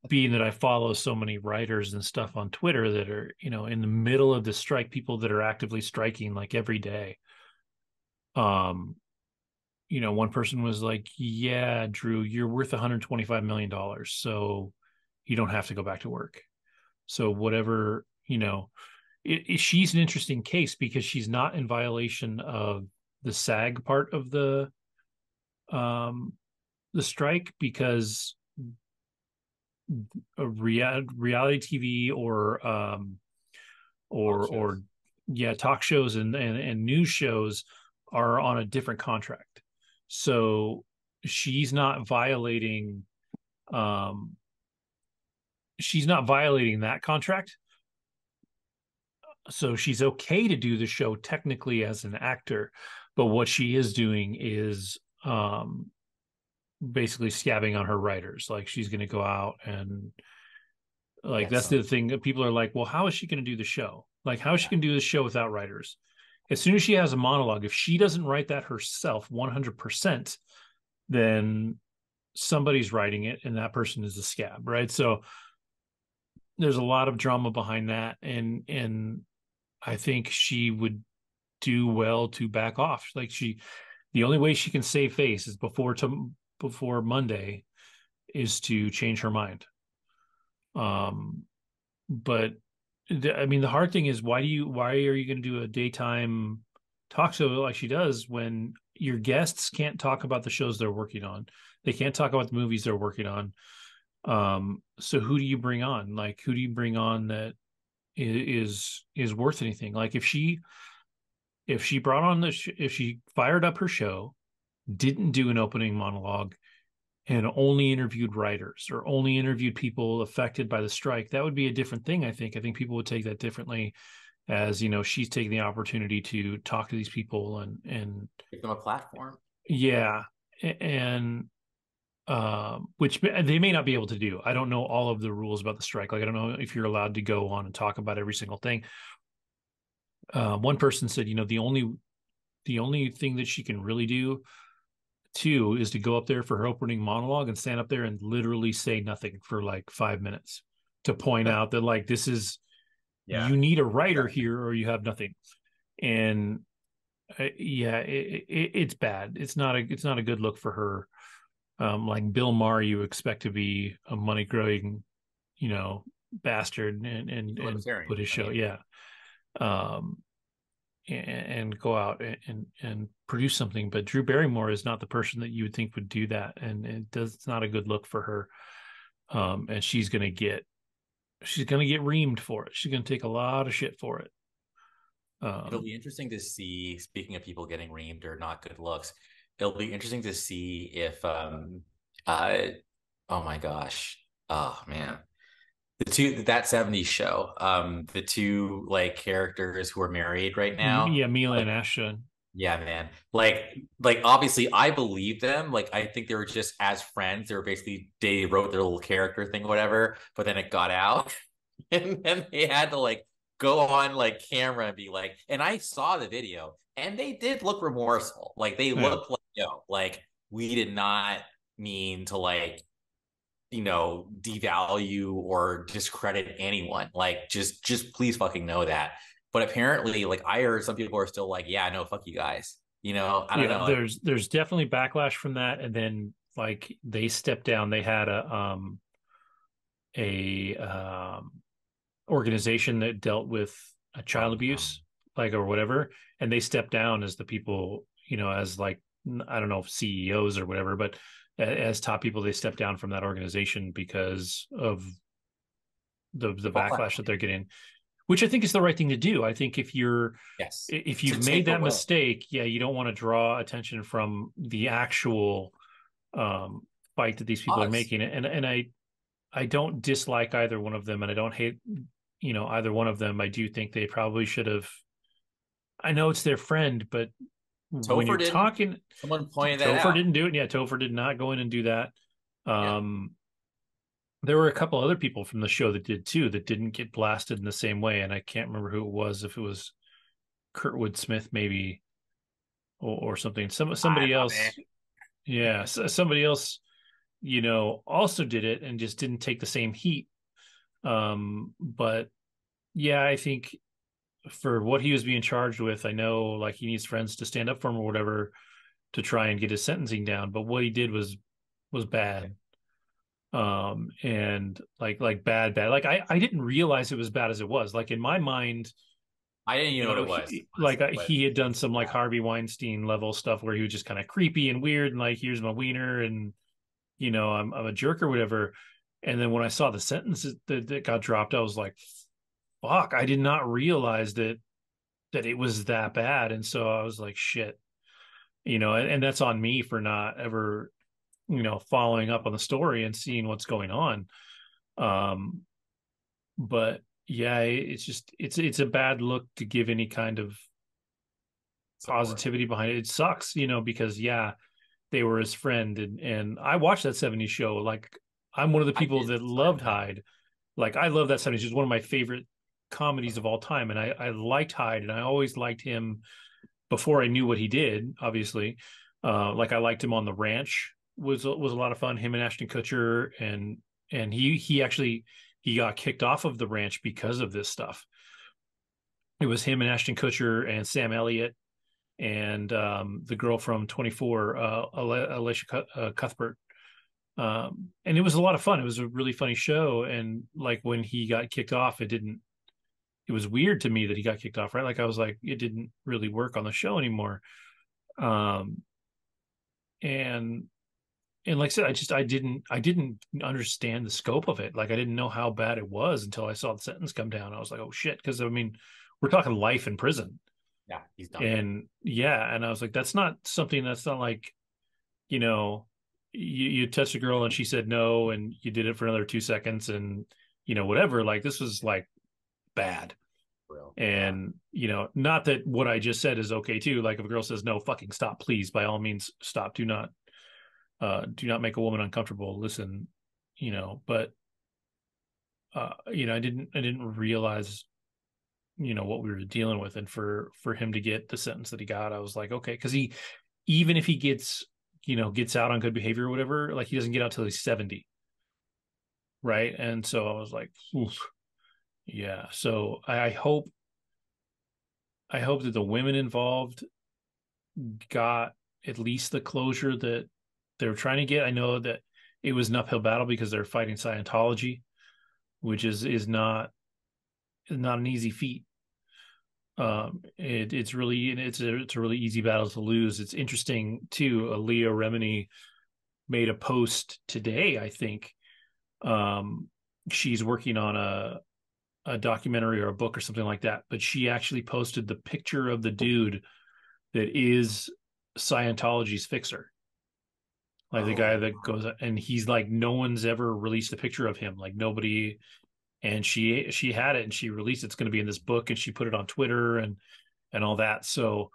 being that I follow so many writers and stuff on Twitter that are in the middle of the strike, people that are actively striking like every day. um one person was like, yeah, Drew, you're worth $125 million, so you don't have to go back to work. So whatever, she's an interesting case because she's not in violation of the SAG part of um the strike because a reality TV Talk or shows. yeah, talk shows and news shows are on a different contract. So she's not violating um she's not violating that contract. So she's okay to do the show technically as an actor, but what she is doing is basically scabbing on her writers. Like she's going to go out and like Get that's the some. thing. People are like, well, how is she going to do the show? Like, how is she Yeah. going to do the show without writers? As soon as she has a monologue, if she doesn't write that herself 100%, then somebody's writing it, and that person is a scab, right? So there's a lot of drama behind that, and I think she would do well to back off. Like the only way she can save face is before Monday is to change her mind. Um, but I mean, the hard thing is why are you going to do a daytime talk show like she does when your guests can't talk about the shows they're working on? They can't talk about the movies they're working on. So who do you bring on? Like, who do you bring on that is worth anything? Like, if she brought on if she fired up her show, didn't do an opening monologue, and only interviewed writers or only interviewed people affected by the strike, that would be a different thing. I think people would take that differently, as she's taking the opportunity to talk to these people and Give them a platform. yeah, and which they may not be able to do. I don't know all of the rules about the strike. Like, I don't know if you're allowed to go on and talk about every single thing. One person said, the only thing that she can really do too is to go up there for her opening monologue and stand up there and literally say nothing for like 5 minutes to point out that, like, this is, Yeah. you need a writer here or you have nothing. And yeah, it's bad. It's not a good look for her. Like Bill Maher, you expect to be a money growing, bastard and put his show, yeah. Um, and go out and produce something. But Drew Barrymore is not the person that you would think would do that, and it's not a good look for her. And she's gonna get reamed for it. She's gonna take a lot of shit for it. It'll be interesting to see, speaking of people getting reamed or not good looks, it'll be interesting to see if uh oh my gosh. Oh man. That 70s show, the two like characters who are married right now. Yeah, Mila and Like, Ashton. yeah, man. Like obviously I believe them. Like I think they were just as friends. They were basically they wrote their little character thing, whatever, but then it got out. And then they had to like go on like camera and be like, and I saw the video and they did look remorseful. Like they Yeah, looked like, like we did not mean to like, devalue or discredit anyone. Like just please fucking know that. But apparently, like I heard some people are still like, yeah, no, fuck you guys. I don't yeah. know. Like, There's definitely backlash from that, and then like they stepped down. They had a organization that dealt with child oh no. abuse, like, or whatever, and they stepped down as the people, as like, I don't know if CEOs or whatever, but as top people, they stepped down from that organization because of the backlash that they're getting, which I think is the right thing to do. I think Yes. if To you've made take that away mistake, yeah, you don't want to draw attention from the actual um, fight that these people are cause. making. And I don't dislike either one of them, and I don't hate either one of them. I do think they probably should have. I know it's their friend, but when you're Topher didn't. talking, Someone pointed that Topher out. didn't do it. Yeah, Topher did not go in and do that. Yeah. Um, there were a couple other people from the show that did too, that didn't get blasted in the same way, and I can't remember who it was. If it was Kurtwood Smith, maybe, or something. I Somebody know, man. else. Yeah, somebody else. Also did it and just didn't take the same heat. But yeah, I think for what he was being charged with, I know like he needs friends to stand up for him or whatever to try and get his sentencing down. But what he did was bad. And like bad. Like I didn't realize it was bad as it was. Like in my mind, I didn't even know what it was, honestly, but he had done some like yeah. Harvey Weinstein level stuff where he was just kind of creepy and weird and like, here's my wiener, and I'm a jerk or whatever. And then when I saw the sentences that got dropped, I was like, fuck, I did not realize that it was that bad. And so I was like, shit, and that's on me for not ever, following up on the story and seeing what's going on. Um, but yeah, it's just it's a bad look to give any kind of Support. positivity behind it. It sucks, because yeah, they were his friend, and I watched that 70s show. Like, I'm one of the I people did that time, loved yeah. Hyde. Like, I love that 70s. It was one of my favorite comedies of all time, and I liked Hyde, and I always liked him before I knew what he did, obviously. Like, I liked him on the ranch. was a lot of fun. Him and Ashton Kutcher, and he actually he got kicked off of the ranch because of this stuff. It was him and Ashton Kutcher and Sam Elliott and the girl from 24, Alicia Cuthbert. And it was a lot of fun. It was a really funny show. And like when he got kicked off, it was weird to me that he got kicked off, right? Like I was like, it didn't really work on the show anymore. Um, and and like I said, I didn't understand the scope of it. Like I didn't know how bad it was until I saw the sentence come down. I was like, oh shit, because I mean, we're talking life in prison. Yeah, he's done. And yeah, and I was like, that's not like, you know, you touched a girl and she said no, and you did it for another 2 seconds, and whatever. Like this was like bad. Real. And not that what I just said is okay too. Like if a girl says no, fucking stop, please. By all means, stop. Do not make a woman uncomfortable. Listen, but I didn't realize what we were dealing with, and for him to get the sentence that he got, I was like, okay, because even if he gets out on good behavior or whatever, like he doesn't get out till he's 70, right? And so I was like, oof. Yeah. So I hope that the women involved got at least the closure that they were trying to get. I know that it was an uphill battle because they're fighting Scientology, which is not an easy feat. It's a really easy battle to lose. It's interesting too. Leah Remini made a post today, I think. She's working on a documentary or a book or something like that, but she actually posted the picture of the dude that is Scientology's fixer. Like the guy that goes, and he's like, no one's ever released a picture of him, like nobody. And she had it and she released it's going to be in this book, and she put it on Twitter and all that. So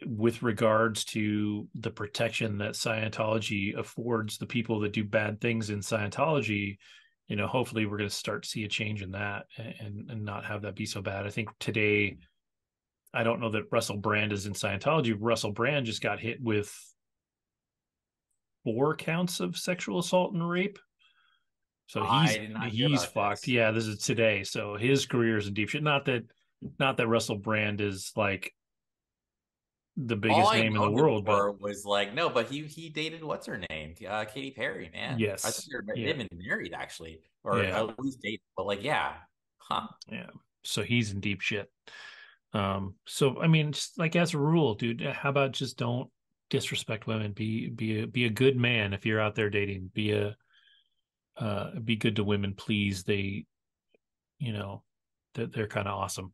with regards to the protection that Scientology affords the people that do bad things in Scientology, hopefully we're going to start to see a change in that, and not have that be so bad. I think today, I don't know that Russell Brand is in Scientology. Russell Brand just got hit with 4 counts of sexual assault and rape. So I did not hear he's about fucked. this. Yeah, this is today. So his career is in deep shit. Not that Russell Brand is like the All biggest I name in the know him world, but for was like, no, but he dated what's her name, Katy Perry, man. I think yes, they've yeah, been married actually, or yeah, at least dated. But like, yeah, huh? yeah. So he's in deep shit. So I mean, just like as a rule, dude, how about just don't disrespect women? Be a good man if you're out there dating. Be good to women, please. You know, they're kind of awesome.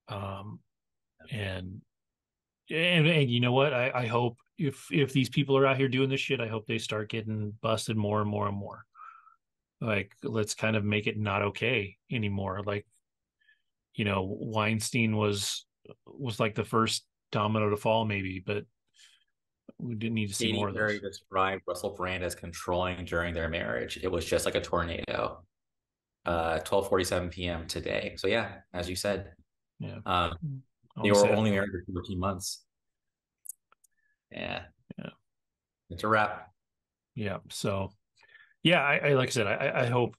Um, and and you know what? I hope if these people are out here doing this shit, I hope they start getting busted more and more and more. Like, let's kind of make it not okay anymore. Like, Weinstein was like the first domino to fall, maybe, but we didn't need to see Katy more of Perry those. described Russell Brand as controlling during their marriage. It was just like a tornado. 12:47 p.m. today. So yeah, as you said, Yeah, I they want to were say, only married for 14 months. Yeah, yeah, it's a wrap. yeah. So yeah, I like I said, I hope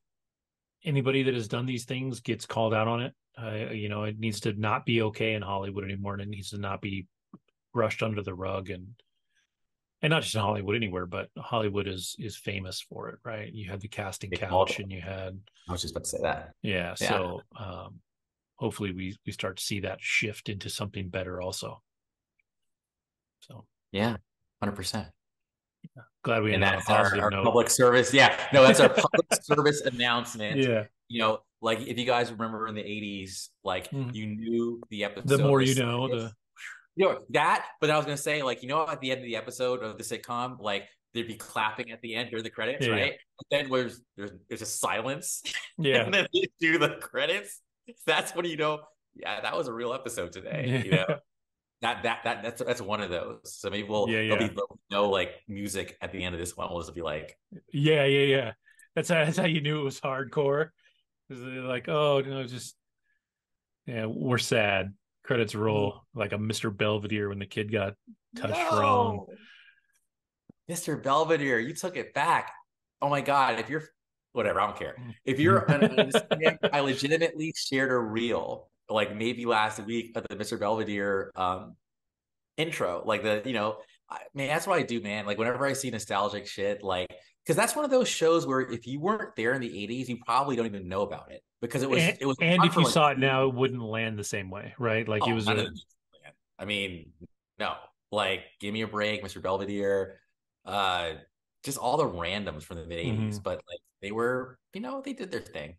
anybody that has done these things gets called out on it. It needs to not be okay in Hollywood anymore, and it needs to not be brushed under the rug, and not just in Hollywood, anywhere, but Hollywood is famous for it, right? You had the casting They called. couch, and you had I was just about to say that. yeah. Yeah, So hopefully we start to see that shift into something better, also. So yeah, 100%. glad we And ended on a that's positive our note. public service. Yeah, no, that's our public service announcement. Yeah. Like if you guys remember in the 80s, like Mm. you knew the The episode more you was know, serious. That, but I was gonna say, like, at the end of the episode of the sitcom, like there'd be clapping at the end during the credits, yeah, yeah, right? But then there's a silence, yeah, and then they do the credits. That's when yeah, that was a real episode today. yeah, That's one of those. So maybe yeah, there'll yeah, be no like music at the end of this one. We'll just be like, yeah, yeah, yeah. That's how you knew it was hardcore. Because they're like, oh no, just yeah, we're sad. credits roll like a Mr. Belvedere when the kid got touched wrong. No, Mr. Belvedere, you took it back. Oh my God. If you're whatever, I don't care. If you're on Instagram, I legitimately shared a reel like maybe last week of the Mr. Belvedere intro. Like man, that's what I do, man. Like whenever I see nostalgic shit, like because that's one of those shows where if you weren't there in the 80s, you probably don't even know about it because it was And on if for you like saw it now, it wouldn't land the same way, right? Like it oh was none a of them. I mean, no. Like give me a break, Mr. Belvedere. Uh just all the randoms from the mid 80s, mhm. but like they were, they did their thing.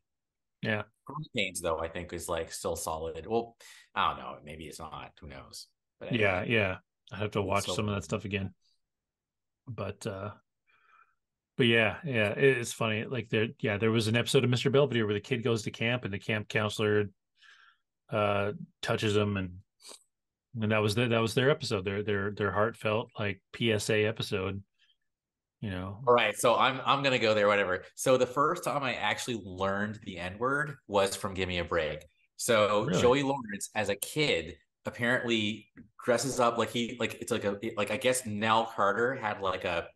Yeah. Growing Pains though, I think is like still solid. Well, I don't know, maybe it's not. Who knows? But Yeah, anyway, yeah. I have to it's watch so some of that stuff again. But yeah, yeah, it's funny. Like there was an episode of Mr. Belvedere where the kid goes to camp and the camp counselor uh touches him, and that was their episode, their heartfelt like PSA episode, you know. all right, so I'm gonna go there, whatever. So the first time I actually learned the N word was from Give Me a Break. So Really? Joey Lawrence, as a kid, apparently dresses up like it's like I guess Nell Carter had like a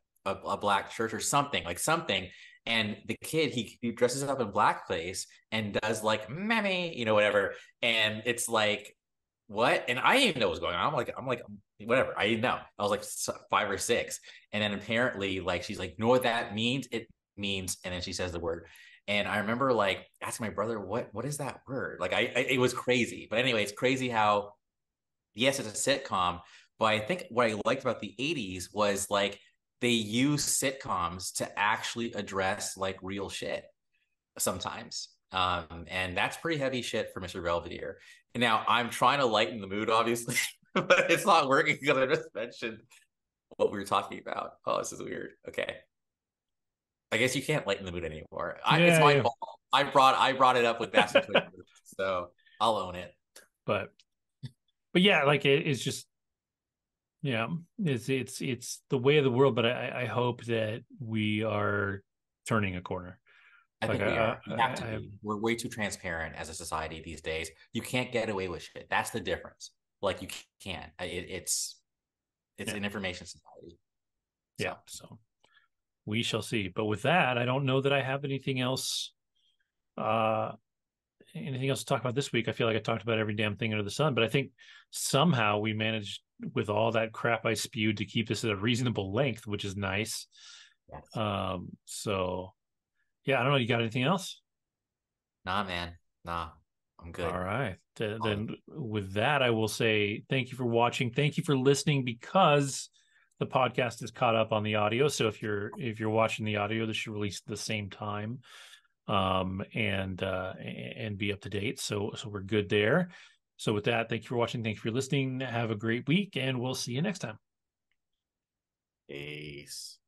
black church or something, like something. And the kid he dresses up in blackface and does like mammy, whatever. And it's like what? And I didn't even know what was going on. I'm like, whatever. I didn't know. I was like 5 or 6. And then apparently, like, she's like, know what that means? It means, and then she says the word. And I remember like asking my brother, what is that word? Like it was crazy. But anyway, it's crazy how, yes, it's a sitcom, but I think what I liked about the 80s was like they use sitcoms to actually address like real shit sometimes. And that's pretty heavy shit for Mr. Belvedere. And now I'm trying to lighten the mood, obviously, but it's not working because I just mentioned what we were talking about. Oh, this is weird. Okay. I guess you can't lighten the mood anymore. It's Yeah, my yeah. fault. I brought it up with Bastion Twitter, so I'll own it. But yeah, like it's just yeah, it's the way of the world. But I hope that we are turning a corner. I Like think we are. We have to I be. We're way too transparent as a society these days. You can't get away with shit. That's the difference. Like you can't. It's yeah, an information society. yeah. So So we shall see. But with that, I don't know that I have uh anything else to talk about this week. I feel like I talked about every damn thing under the sun, but I think somehow we managed with all that crap I spewed to keep this at a reasonable length, which is nice. yes. So yeah, I don't know. You got anything else? Nah, man. Nah, I'm All good. right. Then with that, I will say thank you for watching. Thank you for listening because the podcast is caught up on the audio. So if you're watching the audio, this should release at the same time, and be up to date. So we're good there. So with that, thank you for watching. Thank you for listening. Have a great week, and we'll see you next time. Peace.